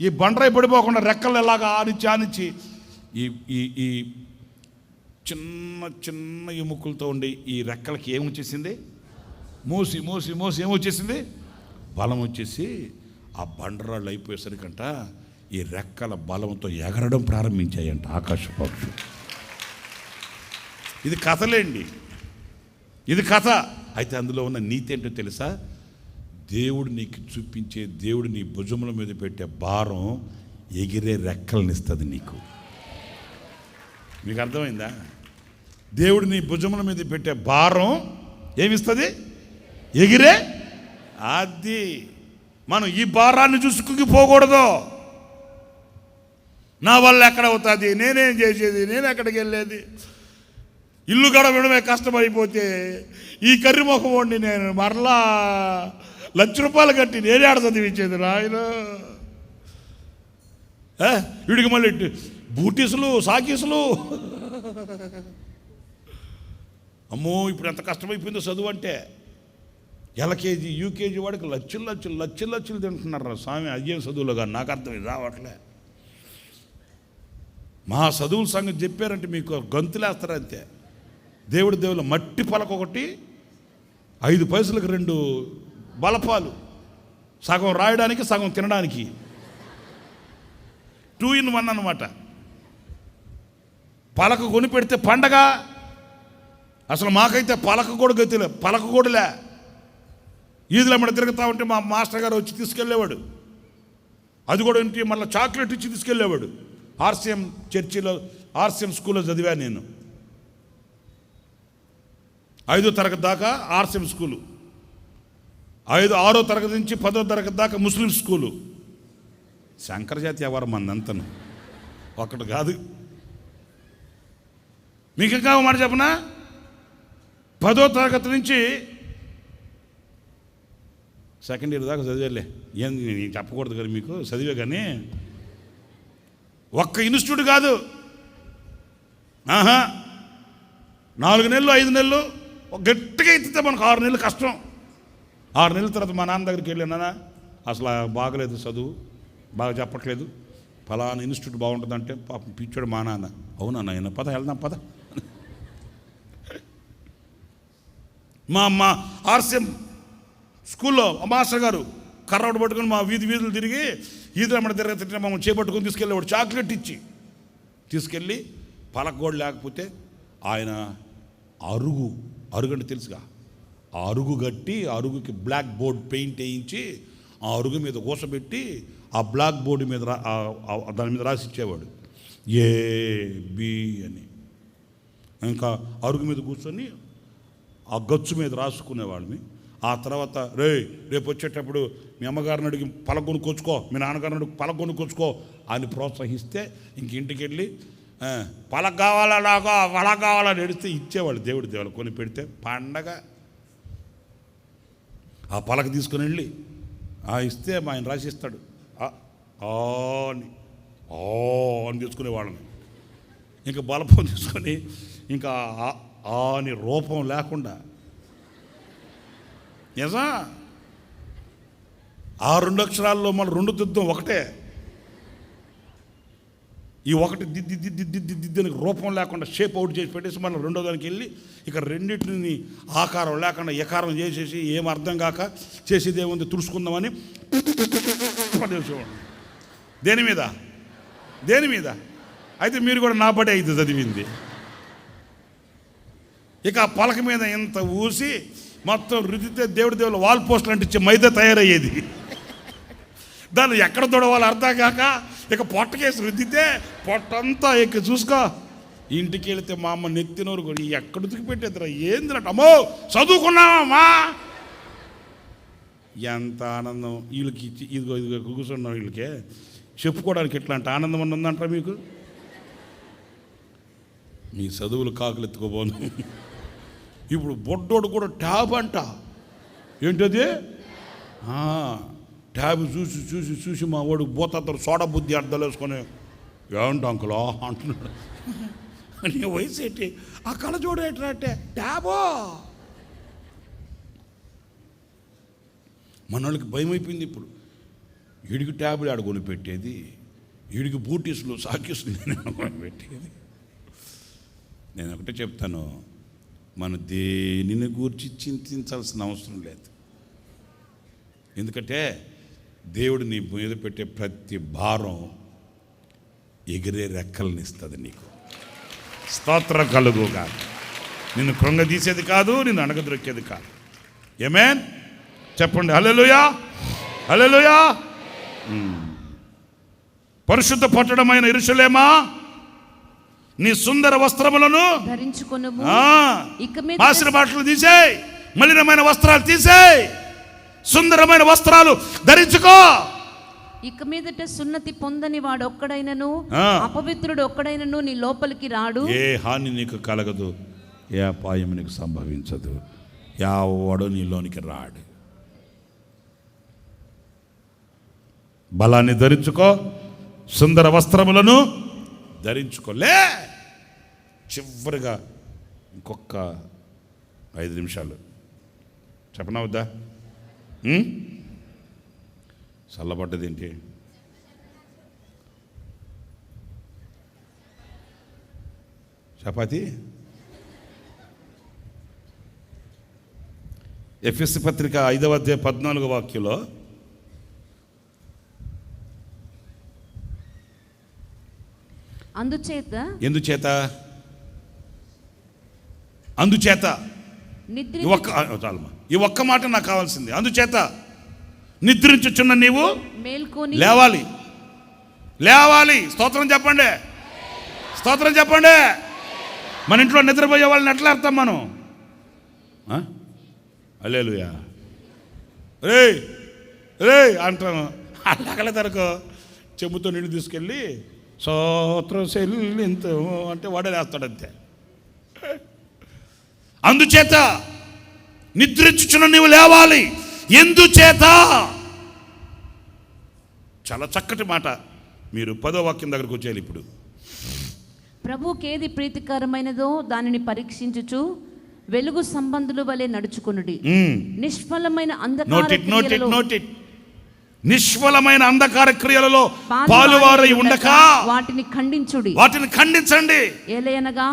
ఈ బండరాయి పడిపోకుండా రెక్కలు ఎలాగా ఆనిచ్చి ఈ చిన్న ఎముకలతో ఉండి ఈ రెక్కలకి ఏమొచ్చేసింది? మోసి ఏమొచ్చేసింది? బలం వచ్చేసి ఆ బండరాళ్ళు అయిపోయేసరికంట ఈ రెక్కల బలంతో ఎగరడం ప్రారంభించాయంట ఆకాశ పక్షులు. ఇది కథలేండి, ఇది కథ. అయితే అందులో ఉన్న నీతి ఏంటో తెలుసా? దేవుడు నీకు చూపించే, దేవుడు నీ భుజముల మీద పెట్టే భారం ఎగిరే రెక్కలనిస్తుంది నీకు. మీకు అర్థమైందా? దేవుడు నీ భుజముల మీద పెట్టే భారం ఏమిస్తుంది? ఎగిరే. అది మనం ఈ భారాన్ని చూసి కుంగిపోకూడదు. నా వల్ల ఎక్కడ అవుతుంది, నేనేం చేసేది, నేను ఎక్కడికి వెళ్ళేది, ఇల్లు గడవడమే కష్టమైపోతే ఈ కర్రిముఖం వండి నేను మరలా ₹1,00,000 కట్టి నేనే ఆడ చదివించేది రాయన. వీడికి మళ్ళీ బూటీసులు సాకీసులు. అమ్మో ఇప్పుడు ఎంత కష్టమైపోయిందో చదువు అంటే. ఎల్కేజీ యూకేజీ వాడికి లక్షలు తింటున్నారు స్వామి. అయ్యేం చదువులో కానీ నాకు అర్థం రావట్లే. మా చదువుల సంగతి చెప్పారంటే మీకు గంతులేస్తారు అంతే. దేవుడు మట్టి పలక ఒకటి 5 పైసలకు 2 బలపాలు, సగం రాయడానికి సగం తినడానికి, 2 in 1 అన్నమాట. పలక కొని పెడితే పండగ. అసలు మాకైతే పలక కూడా గతిలే, పలక కూడాలే. ఈదులు అమ్మడ తిరుగుతూ ఉంటే మా మాస్టర్ గారు వచ్చి తీసుకెళ్ళేవాడు. అది కూడా ఇంటి మళ్ళీ చాక్లెట్ ఇచ్చి తీసుకెళ్ళేవాడు. ఆర్సీఎం చర్చిలో, ఆర్సీఎం స్కూల్లో చదివా నేను. 5వ తరగతి దాకా ఆర్సీఎం స్కూలు, 6వ తరగతి నుంచి 10వ తరగతి దాకా ముస్లిం స్కూలు. శంకరజాతి ఎవరు మందంతను ఒకటి కాదు. మీకు ఇంకా మాట చెప్పనా? 10వ తరగతి నుంచి 2nd ఇయర్ దాకా చదివేలే. ఏం చెప్పకూడదు కానీ మీకు చదివే. కానీ ఒక్క ఇన్స్టిట్యూట్ కాదు, 4 నెలలు 5 నెలలు గట్టిగా ఎత్తితే మనకు 6 నెలలు కష్టం. 6 నెలల తర్వాత మా నాన్న దగ్గరికి వెళ్ళానా, అసలు బాగలేదు చదువు, బాగా చెప్పట్లేదు, ఫలానా ఇన్స్టిట్యూట్ బాగుంటుందంటే పాపం పిచ్చాడు మా నాన్న. అవునా నాయన, పద వెళ్దాం పద. మా ఆర్సీఎం స్కూల్లో మాస్టర్ గారు కర్రవడు పట్టుకొని మా వీధులు తిరిగి ఈదులమ్మడ తిరిగి మమ్మల్ని చేపట్టుకొని తీసుకెళ్ళేవాడు. చాక్లెట్ ఇచ్చి తీసుకెళ్ళి పలకగోడు లేకపోతే ఆయన అరుగు అంటే తెలుసుగా, ఆ అరుగు కట్టి అరుగుకి బ్లాక్ బోర్డ్ పెయింట్ వేయించి ఆ అరుగు మీద కూసబెట్టి ఆ బ్లాక్ బోర్డు మీద దాని మీద రాసి ఇచ్చేవాడు AB అని. ఇంకా అరుగు మీద కూర్చొని ఆ గచ్చు మీద రాసుకునేవాళ్ళని. ఆ తర్వాత రేపు వచ్చేటప్పుడు మీ అమ్మగారిని అడిగి పలక కొనుక్కొచ్చుకో, మీ నాన్నగారిని అడిగి పలక కొనుక్కొచ్చుకో అని ప్రోత్సహిస్తే ఇంక ఇంటికి వెళ్ళి పలక కావాలా నాకు, పలక కావాలని ఎడితే ఇచ్చేవాళ్ళు. దేవుడు కొని పెడితే పండగ. ఆ పలక తీసుకుని వెళ్ళి ఇస్తే మా ఆయన రాసిస్తాడు అని తీసుకునేవాళ్ళని. ఇంకా బలపం తీసుకొని ఇంకా అని రూపం లేకుండా నిజా ఆ 2 అక్షరాల్లో మళ్ళీ 2 దిద్దం ఒకటే. ఈ ఒకటి దిద్దని రూపం లేకుండా షేప్ అవుట్ చేసి పెట్టేసి మళ్ళీ 2వ దానికి వెళ్ళి ఇక రెండింటిని ఆకారం లేకుండా ఎకారం చేసేసి ఏం అర్థం కాక చేసేది ఏముంది తుడుచుకుందామని దేని మీద అయితే మీరు కూడా నా బడి అయితే చదివింది. ఇక ఆ పలక మీద ఇంత ఊసి మొత్తం రుద్దితే దేవుడు వాల్ పోస్టులు అంటించే మైదా తయారయ్యేది. దాన్ని ఎక్కడ తొడవాలో అర్థం కాక ఇక పొట్టకేసి రుద్దితే పొట్టంతా ఇక చూసుకో ఇంటికి వెళితే మా అమ్మ నెత్తినోరు కూడా ఎక్కడ ఉతికి పెట్టేద్దరా ఏందిరట, అమ్మో చదువుకున్నామమ్మా. ఎంత ఆనందం వీళ్ళకి ఇచ్చి ఇదిగో కూర్చున్నాం. వీళ్ళకే చెప్పుకోవడానికి ఎట్లాంటి ఆనందం ఉందంటారా మీకు? మీ చదువులు కాకులు ఎత్తుకోబోను. ఇప్పుడు బొడ్డోడు కూడా ట్యాబ్ అంట. ఏంటది? ట్యాబ్ చూసి చూసి చూసి మా వాడు పోతారు సోడా బుద్ధి అర్థాలు వేసుకొని ఏంటి అంకులా అంటున్నాడు. నీ వయసు ఏంటి? ఆ కళ చూడు ఎట్లా అంటే ట్యాబో. మన వాళ్ళకి భయం అయిపోయింది ఇప్పుడు. వీడికి ట్యాబ్లు ఆడుకొని పెట్టేది, వీడికి బూటీసులు సాకిసులు పెట్టేది. నేను ఒకటే చెప్తాను, మన దేనిని గూర్చి చింతించాల్సిన అవసరం లేదు. ఎందుకంటే దేవుడు నీ మీద పెట్టే ప్రతి భారం ఎగిరే రెక్కల్ని ఇస్తుంది నీకు. స్తోత్రం కలుగుగా. నిన్ను కృంగదీసేది కాదు, నిన్ను అణగదొక్కేది కాదు. ఆమేన్ చెప్పండి. హల్లెలూయా, హల్లెలూయా. పరిశుద్ధ పట్టణమైన యెరూషలేమా, నీ సుందర వస్త్రములను ధరించుకొనుము. మాసిన బట్టలు తీసేయ్, మలినమైన వస్త్రాలు తీసేయ్, సుందరమైన వస్త్రాలు ధరించుకో. ఇక మీదట సున్నతి పొందని వాడు ఒక్కడైనను, అపవిత్రుడు ఒక్కడైనను నీ లోపలికి రాడు. ఏ హాని నీకు కలగదు, ఏ అపాయం నీకు సంభవించదు, ఎవడు నీలోనికి రాడు. బలాన్ని ధరించుకో, సుందర వస్త్రములను ధరించుకోలే. చివరిగా ఇంకొక 5 నిమిషాలు చెప్పనా వద్దా? చల్లబడ్డది ఏంటి? చపాతి. ఎఫెసీ పత్రిక 5వ అధ్యాయం 14వ వాక్యంలో అందుచేత ఈ ఒక్క మాట నాకు కావాల్సింది. అందుచేత నిద్రించుచున్న నీవు మేల్కొని లేవాలి, లేవాలి. స్తోత్రం చెప్పండి, స్తోత్రం చెప్పండి. మన ఇంట్లో నిద్రపోయే వాళ్ళని ఎట్లా అర్థం మనం? హల్లెలూయా రే రే అంటాను. అలాగలే తరకు చెంబుతో నీళ్ళు తీసుకెళ్ళి స్తోత్రం చెల్లింత అంటే వాడే వేస్తాడంతే. అందుచేత నిద్రించుచున్న నీవు లేవాలి. ఎందుచేత? చాలా చక్కటి మాట. మీరు 10వ వాక్యం దగ్గరకు వచ్చేయాలి ఇప్పుడు. ప్రభువుకేది ప్రీతికరమైనదో దానిని పరీక్షించుచు వెలుగు సంబంధుల వలె నడుచుకొనుడి. నిష్ఫలమైన నిష్ఫలమైన అంధకార క్రియలలో పాలువారై ఉండక వాటిని ఖండించుడి, వాటిని ఖండించండి. ఏలయనగా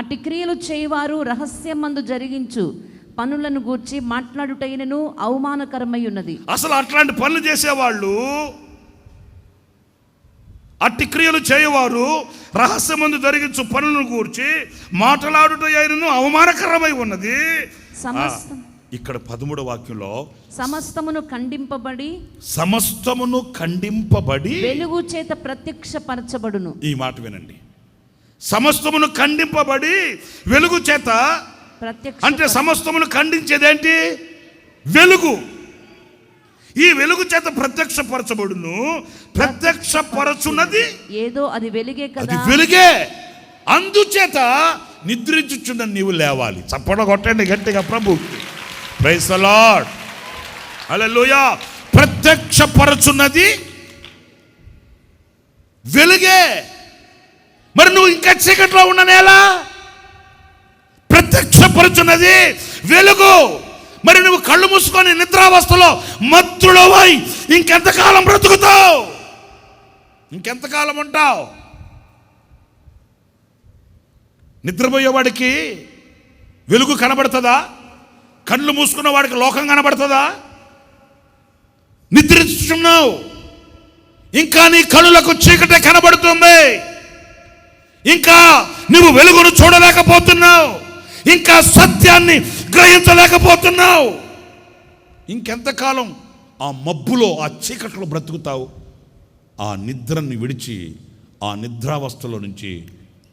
అట్టి క్రియలు చేయవారు రహస్యమందు జరిగించు పనులను గూర్చి మాట్లాడుటైనను అవమానకరమై ఉన్నది. అసలు అట్లాంటి పనులు చేసేవాళ్ళు, అట్టి క్రియలు చేయవారు రహస్యమందు జరిగించు పనులను గూర్చి మాట్లాడుటైనను అవమానకరమై ఉన్నది. ఇక్కడ 13వ వాక్యంలో సమస్తమును ఖండింపబడి వెలుగు చేత ప్రత్యక్షపరచబడును. ఈ మాట వినండి. సమస్తమును ఖండింపబడి వెలుగు చేత, అంటే సమస్తమును ఖండించేదేంటి? వెలుగు. ఈ వెలుగు చేత ప్రత్యక్షపరచబడును. ప్రత్యక్షపరచున్నది ఏదో అది వెలుగే కదా, అది వెలుగే. అందుచేత నిద్రించుచున్న నీవు లేవాలి. చప్పట కొట్టండి గట్టిగా ప్రభువుకి. ప్రైజ్ ది లార్డ్, హల్లెలూయా. ప్రత్యక్షపరచున్నది వెలుగే. మరి నువ్వు ఇంకా చీకట్లో ఉన్ననేలా? ప్రత్యక్షపరచున్నది వెలుగు. మరి నువ్వు కళ్ళు మూసుకొని నిద్రావస్థలో మత్తుడవై ఇంకెంతకాలం బ్రతుకుతావు? ఇంకెంతకాలం ఉంటావు? నిద్రపోయేవాడికి వెలుగు కనబడుతుందా? కళ్ళు మూసుకున్న వాడికి లోకం కనబడుతుందా? నిద్రిస్తున్నావు, ఇంకా నీ కళ్ళకు చీకటే కనబడుతుంది. ఇంకా నువ్వు వెలుగును చూడలేకపోతున్నావు, ఇంకా సత్యాన్ని గ్రహించలేకపోతున్నావు. ఇంకెంతకాలం ఆ మబ్బులో, ఆ చీకట్లో బ్రతుకుతావు? ఆ నిద్రని విడిచి, ఆ నిద్రావస్థలో నుంచి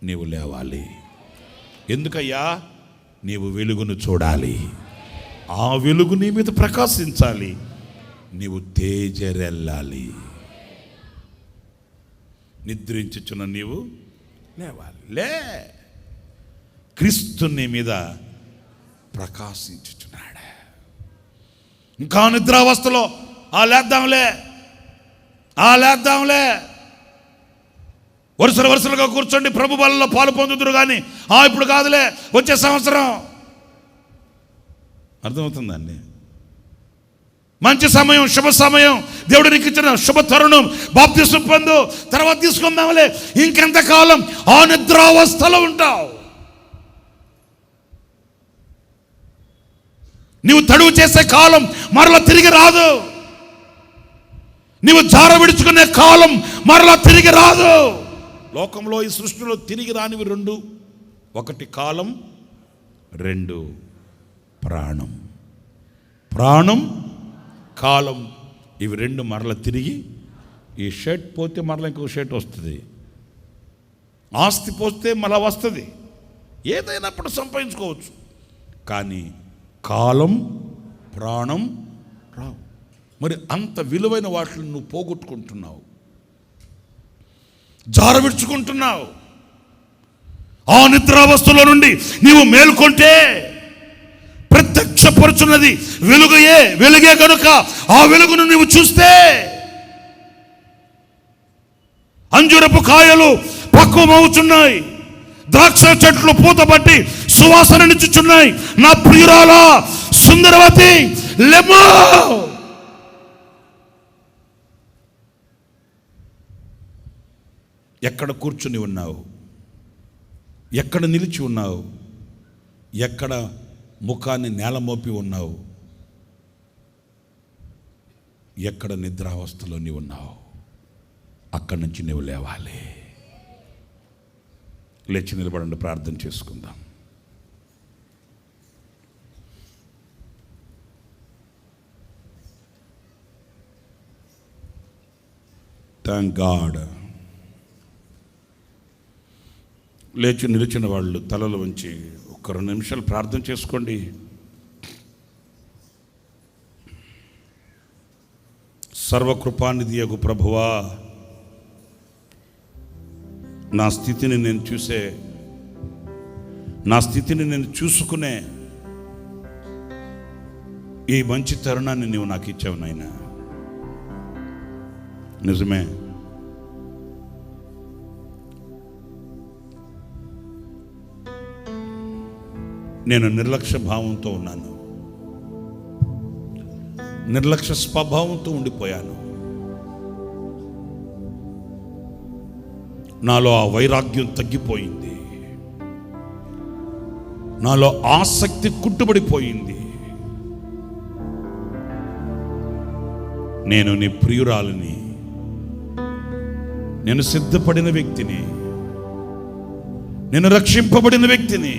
నీవు లేవాలి. ఎందుకయ్యా? నీవు వెలుగును చూడాలి, ఆ వెలుగు నీ మీద ప్రకాశించాలి, నీవు తేజరెల్లాలి. నిద్రించుచున్న నీవు లేవాలి. లే, క్రీస్తు నీ మీద ప్రకాశించుచున్నాడు. ఇంకా నిద్రావస్థలో లేద్దాంలే వరుసలుగా కూర్చోండి, ప్రభు బలంలో పాలు పొందుదురు కానీ ఇప్పుడు కాదులే, వచ్చే సంవత్సరం. అర్థమవుతుందండి? మంచి సమయం, శుభ సమయం, దేవుడు నీకు ఇచ్చిన శుభ తరుణం, బాప్తిస్మం పొందు, తర్వాత తీసుకుందాంలే. ఇంకెంతకాలం ఆ నిద్రావస్థలో ఉంటావు? నీవు తడువు చేసే కాలం మరలా తిరిగి రాదు. నీవు జార విడుచుకునే కాలం మరలా తిరిగి రాదు. లోకంలో, ఈ సృష్టిలో తిరిగి రానివి రెండు: ఒకటి కాలం, రెండు ప్రాణం. ప్రాణం, కాలం, ఇవి రెండు మరల తిరిగి, ఈ షర్ట్ పోతే మరలా ఇంకో షర్ట్ వస్తుంది, ఆస్తి పోతే మళ్ళా వస్తుంది, ఏదైనా అప్పుడు సంపాదించుకోవచ్చు. కానీ కాలం, ప్రాణం రావు. మరి అంత విలువైన వాటిని నువ్వు పోగొట్టుకుంటున్నావు, జారవిడ్చుకుంటున్నావు. ఆ నిద్రావస్థలో నుండి నీవు మేల్కొంటే ప్రత్యక్షపరుచున్నది వెలుగే కనుక ఆ వెలుగును నీవు చూస్తే అంజూరపు కాయలు పక్వమవుచున్నాయి, ద్రాక్ష చెట్లు పూత పట్టి సువాసననిచ్చుచున్నాయి. నా ప్రియురాలా, సుందరవతి, లెమ్మో. ఎక్కడ కూర్చుని ఉన్నావు? ఎక్కడ నిలిచి ఉన్నావు? ఎక్కడ ముఖాన్ని నేల మోపి ఉన్నావు? ఎక్కడ నిద్రావస్థలో నీవు ఉన్నావు? అక్కడి నుంచి నీవు లేవాలి. లేచి నిలబడండి, ప్రార్థన చేసుకుందాం. Thank God. లేచి నిలిచిన వాళ్ళు తలలు వంచి ఒక 2 నిమిషాలు ప్రార్థన చేసుకోండి. సర్వకృపానిధియగు ప్రభువా, నా స్థితిని నేను చూసుకునే ఈ మంచి తరుణాన్ని నీవు నాకు ఇచ్చావు నాయనా. నిజమే, నేను నిర్లక్ష్య భావంతో ఉన్నాను, నిర్లక్ష్య స్వభావంతో ఉండిపోయాను. నాలో ఆ వైరాగ్యం తగ్గిపోయింది, నాలో ఆసక్తి కుట్టుబడిపోయింది. నేను నీ ప్రియురాలిని, నేను సిద్ధపడిన వ్యక్తిని, నేను రక్షింపబడిన వ్యక్తిని,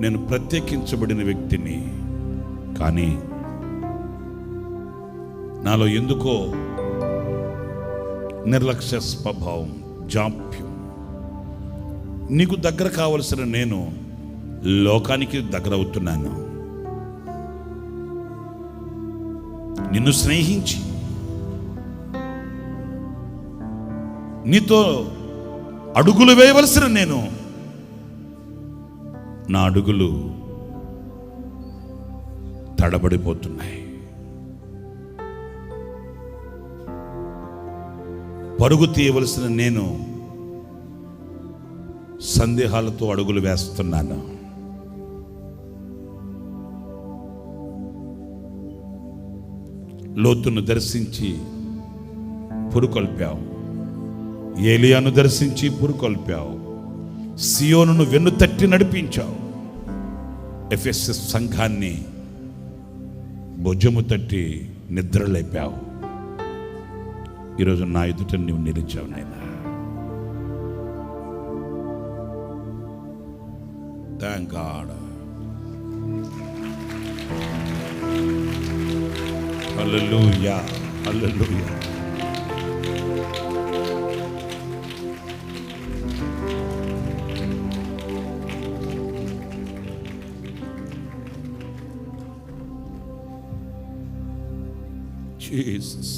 నేను ప్రత్యేకించబడిన వ్యక్తిని. కానీ నాలో ఎందుకో నిర్లక్ష్య స్వభావం, జాప్యం. నీకు దగ్గర కావలసిన నేను లోకానికి దగ్గర అవుతున్నాను. నిన్ను స్నేహించి నీతో అడుగులు వేయవలసిన నేను, నా అడుగులు తడబడిపోతున్నాయి. పరుగు తీయవలసిన నేను సందేహాలతో అడుగులు వేస్తున్నాను. లోతును దర్శించి పురుకొల్పావు, ఏలియాను దర్శించి పురుకొల్పావు, సియోనును వెన్నుతట్టి నడిపించావు, ఎఫెసస్ సంఘాన్ని భుజము తట్టి నిద్రలేపావు. ఈరోజు నా ఎదుట నువ్వు నిలిచావు నాయనా. Thank God. Hallelujah, hallelujah. Jesus.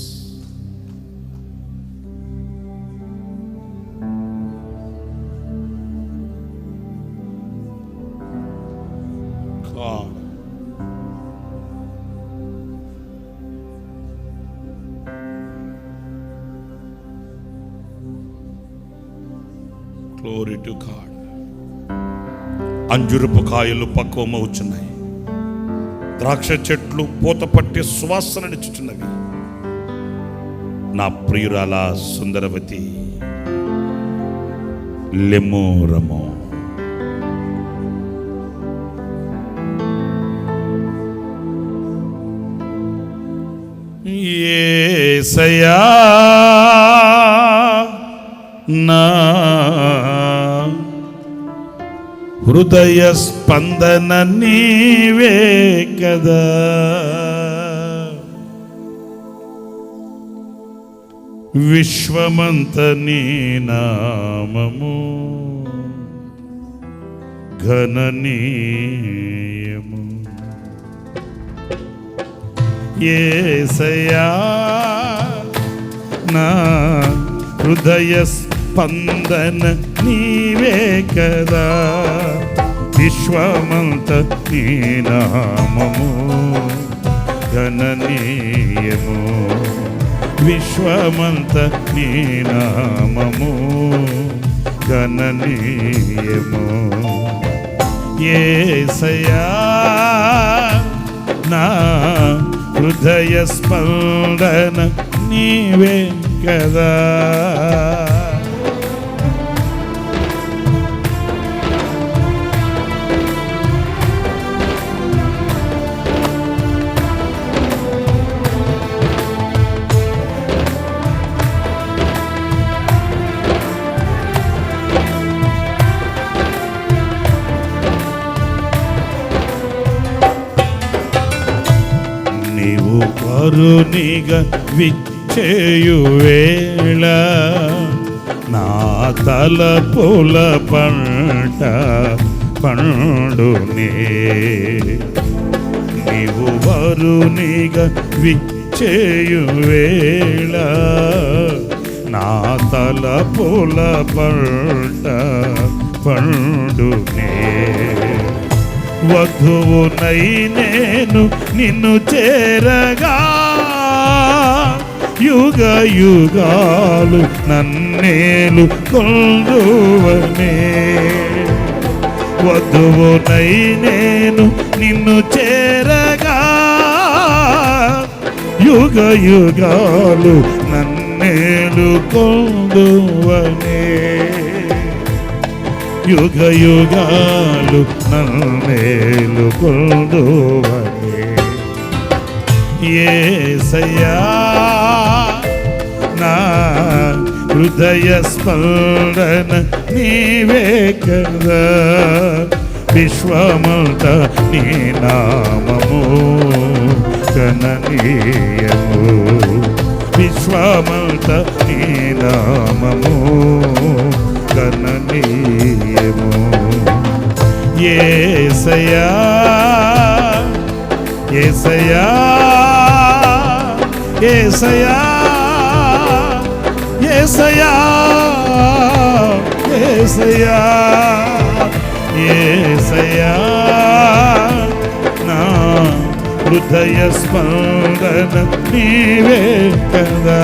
God. Glory to God. అంజురపు కాయలు పక్వమవుచున్నాయి, ద్రాక్ష చెట్లు పూత పట్టి సువాసననిచ్చుచున్నవి. నా ప్రియురాల సుందరవతి లెమ్ము రమో. యేసయ్యా నా హృదయ స్పందన నీవే కదా, విశ్వమంత నీ నామము ఘననీయము. యేసయ్యా నా హృదయ స్పందన నీవే కదా, విశ్వమంత నీ నామము ఘననీయము, విశ్వమంత నీ నామము ఘననీయము. యేసయ్యా నా హృదయ స్పందన నీవే కదా. నీవు కరుణిగా విచ్చేయు వేళ నా తలపుల పంట పండునే. నీవు కరుణిగా విచ్చేయు వేళ నా తలపుల పంట పండునే. వధువునై నేను నిన్ను చేరగా యుగ యుగాలు నన్నేలు కొల్దువనే. వధువునై నేను నిన్ను చేరగా యుగ యుగాలు నన్నేలు కొల్దువనే. యుగ యుగాలు నన్నేలు కొల్దువనే. యేసయ్యా నా హృదయ స్పందన నీవే కదా, విశ్వమంత నీ నామము ఘననీయము, విశ్వమంత నీ నామము ఘననీయము. యేసయ్యా యేసయ్యా యేసయ్యా యేసయ్యా యేసయ్యా యేసయ్యా నా హృదయ స్పందన నీవే కదా,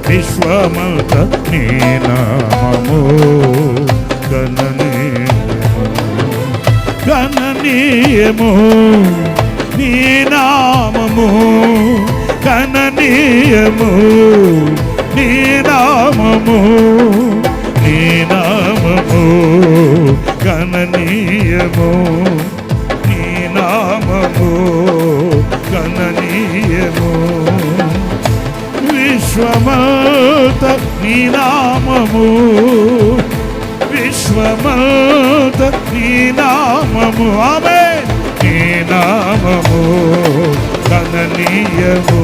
విశ్వమంత నీ నామము ఘననీయము, ఘననీయము నీ నామము ఘననీయము, నీ నామము నీ నామము ఘననీయము, నీ నామము ఘననీయము. విశ్వమంత నీ నామము, విశ్వమంత నీ నామము, ఆమేన్. నీ నామము ఘననీయము,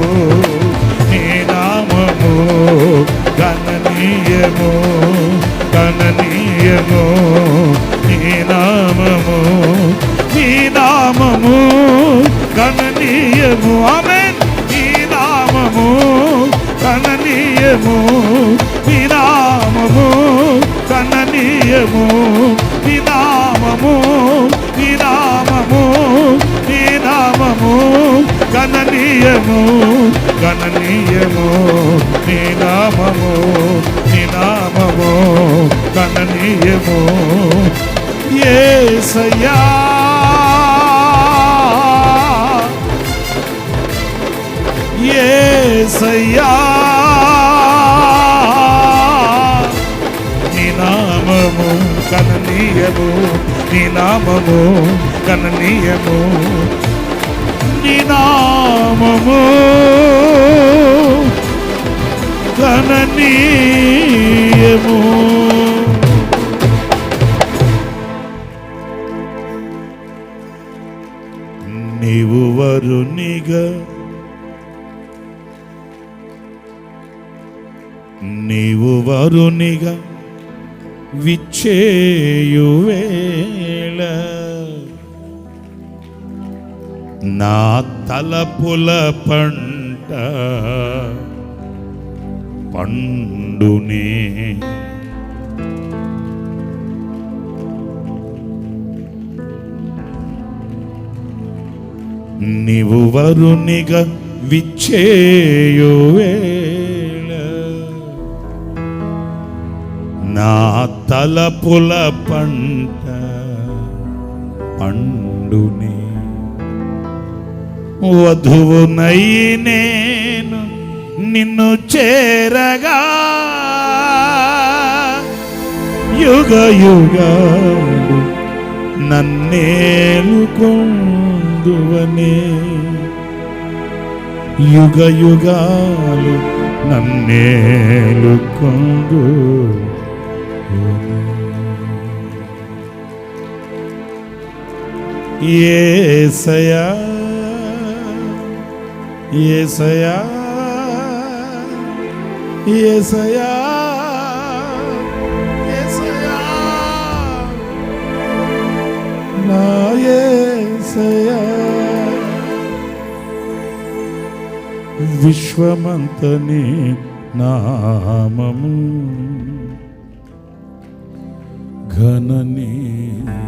నీ నామము ఘననీయము, ఘననీయము నీ నామము, నీ నామము ఘననీయము, ఆమేన్. నీ నామము గణనీయము నీ నామము, గణనీయము నీ నామము, నీ నామము, నీ నామము గణనీయము, గణనీయము నీ నామము, నీ నామము గణనీయము. యేసయ్యా యేసయ్యా నీ నామము గణనీయము, నీ నామము గణనీయము, నీ నామము గణనీయము. నీవు వరునిగా, నీవు వరునిగా విచ్చేయువేళ నా తలపుల పంట పండునే. నీవు వరునిగా విచ్చేయువేళ నా తలపుల పంట పండునే. వధువునై నేను నిన్ను చేరగా యుగ యుగాలు నన్నేలుకొందువనే, యుగ యుగాలు నన్నేలుకొందు. యేసయ్యా యేసయ్యా యేసయ్యా యేసయ్యా నా యేసయ్యా. విశ్వమంతని నామము గణనీయము,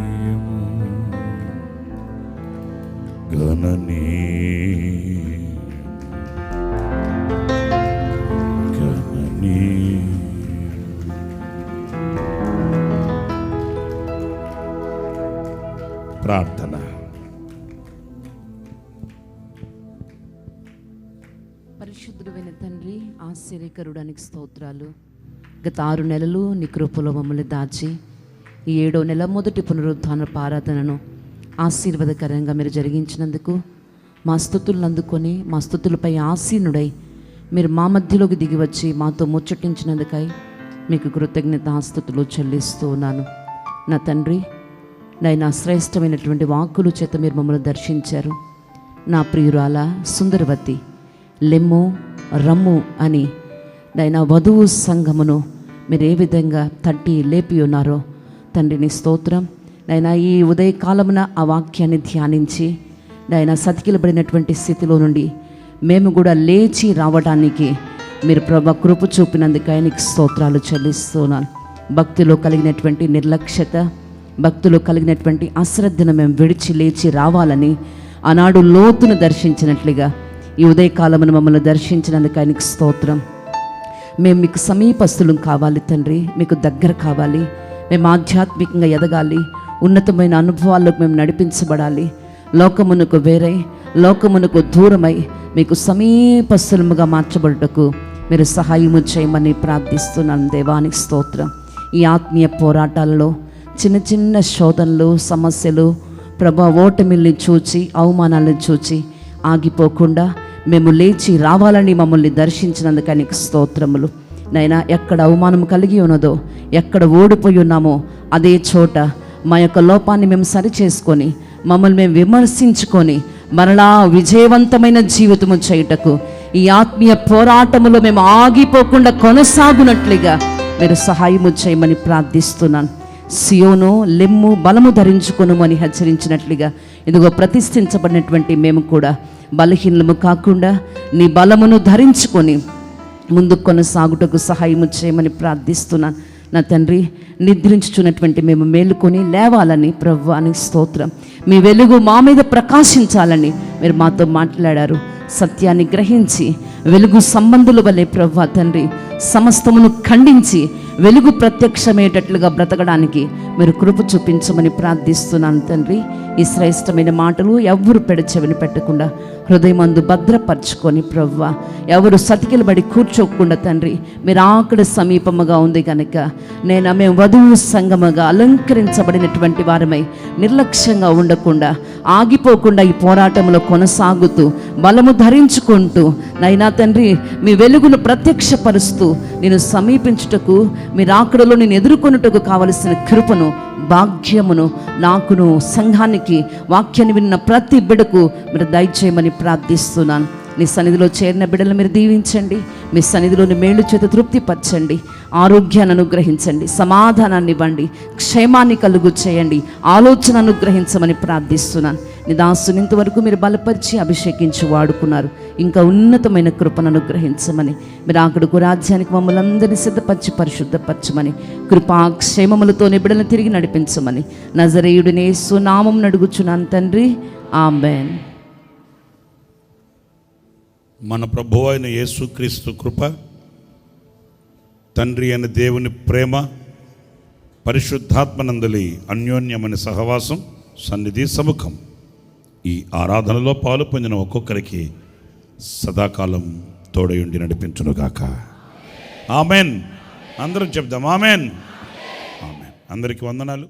ప్రార్థన. పరిశుద్ధుడైన తండ్రి, ఆశ్చర్యకరుడానికి స్తోత్రాలు. గత 6 నెలలు నీ కృపలో మమ్మల్ని దాచి ఈ 7వ నెల మొదటి పునరుద్ధాన ఆరాధనను ఆశీర్వాదకరంగా మీరు జరిగించినందుకు మా స్తుతులను అందుకొని మా స్తుతులపై ఆసీనుడై మీరు మా మధ్యలోకి దిగి వచ్చి మాతో ముచ్చటించినందుకై మీకు కృతజ్ఞతాస్తుతులు చెల్లిస్తూ ఉన్నాను. నా తండ్రి, నైనా శ్రేష్టమైనటువంటి వాక్కులు చేత మీరు మమ్మల్ని దర్శించారు. నా ప్రియురాల సుందరవతి లెమ్ము రమ్ము అని నైనా వధువు సంఘమును మీరు ఏ విధంగా తట్టి లేపి ఉన్నారో తండ్రి నీ స్తోత్రం. నైనా ఈ ఉదయకాలమున ఆ వాక్యాన్ని ధ్యానించి నైనా సతికిలబడినటువంటి స్థితిలో నుండి మేము కూడా లేచి రావడానికి మీరు ప్రభు కృప చూపినందుకై నీకు స్తోత్రాలు చెల్లిస్తున్నాను. భక్తిలో కలిగినటువంటి నిర్లక్ష్యత, భక్తిలో కలిగినటువంటి అశ్రద్ధను మేము విడిచి లేచి రావాలని ఆనాడు లోతును దర్శించినట్లుగా ఈ ఉదయకాలమును మమ్మల్ని దర్శించినందుకై నీకు స్తోత్రం. మేము మీకు సమీపస్తులం కావాలి తండ్రి, మీకు దగ్గర కావాలి. మేము ఆధ్యాత్మికంగా ఎదగాలి, ఉన్నతమైన అనుభవాల్లోకి మేము నడిపించబడాలి. లోకమునకు వేరై, లోకమునకు దూరమై మీకు సమీపస్థలముగా మార్చబడుటకు మీరు సహాయము చేయమని ప్రార్థిస్తున్నాను. దేవానికి స్తోత్రం. ఈ ఆత్మీయ పోరాటాలలో చిన్న చిన్న శోధనలు, సమస్యలు, ప్రభా ఓటమిల్ని చూచి, అవమానాలను చూచి ఆగిపోకుండా మేము లేచి రావాలని మమ్మల్ని దర్శించినందుకు నీకు స్తోత్రములు. నైనా ఎక్కడ అవమానం కలిగి ఉన్నదో, ఎక్కడ ఓడిపోయి ఉన్నామో అదే చోట మా యొక్క లోపాన్ని మేము సరిచేసుకొని, మమ్మల్ని మేము విమర్శించుకొని మరలా విజయవంతమైన జీవితము చేయుటకు ఈ ఆత్మీయ పోరాటములో మేము ఆగిపోకుండా కొనసాగునట్లుగా మీరు సహాయము చేయమని ప్రార్థిస్తున్నాను. సియోను లెమ్ము బలము ధరించుకొనుమని హెచ్చరించినట్లుగా ఇదిగో ప్రతిష్ఠించబడినటువంటి మేము కూడా బలహీనము కాకుండా నీ బలమును ధరించుకొని ముందుకు కొనసాగుటకు సహాయము చేయమని ప్రార్థిస్తున్నాను. నా తండ్రి, నిద్రించుచున్నటువంటి మేము మేలుకొని లేవాలని ప్రభువాని స్తోత్రం. మీ వెలుగు మా మీద ప్రకాశించాలని మీరు మాతో మాట్లాడారు. సత్యాన్ని గ్రహించి వెలుగు సంబంధుల వలె ప్రభువా తండ్రి సమస్తమును ఖండించి వెలుగు ప్రత్యక్షమయ్యేటట్లుగా బ్రతకడానికి మీరు కృప చూపించమని ప్రార్థిస్తున్నాను తండ్రి. ఈ శ్రేష్టమైన మాటలు ఎవరు పెడచెవిని పెట్టకుండా హృదయమందు భద్రపరచుకొని ప్రభువా, ఎవరు సతికిలబడి కూర్చోకుండా తండ్రి, మీరు ఆకడ సమీపముగా ఉంది కనుక మేము వధువు సంగముగా అలంకరించబడినటువంటి వారమై నిర్లక్ష్యంగా ఉండకుండా ఆగిపోకుండా ఈ పోరాటంలో కొనసాగుతూ బలము ధరించుకుంటూ నైనా తండ్రి మీ వెలుగును ప్రత్యక్షపరుస్తూ నేను సమీపించుటకు మీరు ఆకడలో నేను ఎదుర్కొనుటకు కావలసిన కృపను భాగ్యమును నాకును సంఘానికి వాక్యాన్ని విన్న ప్రతి బిడకు మీరు దయచేయమని ప్రార్థిస్తున్నాను. నీ సన్నిధిలో చేరిన బిడ్డలు మీరు దీవించండి. మీ సన్నిధిలోని మేలు చేత తృప్తిపరచండి. ఆరోగ్యాన్ని అనుగ్రహించండి. సమాధానాన్ని ఇవ్వండి. క్షేమాన్ని కలుగు చేయండి. ఆలోచన అనుగ్రహించమని ప్రార్థిస్తున్నాను. నీ దాసుని ఇంతవరకు మీరు బలపరిచి అభిషేకించి వాడుకున్నారు. ఇంకా ఉన్నతమైన కృపను అనుగ్రహించమని, మీరు అక్కడకు రాజ్యానికి మమ్మల్ని అందరినీ సిద్ధపరిచి పరిశుద్ధపరచమని, కృపాక్షేమములతో బిడ్డలను తిరిగి నడిపించమని నజరేయుడిని యేసు నామమున అడుగుచున్నాను తండ్రి. ఆమేన్. మన ప్రభువు అయిన యేసుక్రీస్తు కృప, తండ్రి అయిన దేవుని ప్రేమ, పరిశుద్ధాత్మనందలి అన్యోన్యమైన సహవాసం, సన్నిధి సముఖం ఈ ఆరాధనలో పాలు పొందిన ఒక్కొక్కరికి సదాకాలం తోడయుండి నడిపించునుగాక. ఆమెన్. అందరం చెప్దాం ఆమెన్. ఆమెన్. అందరికీ వందనాలు.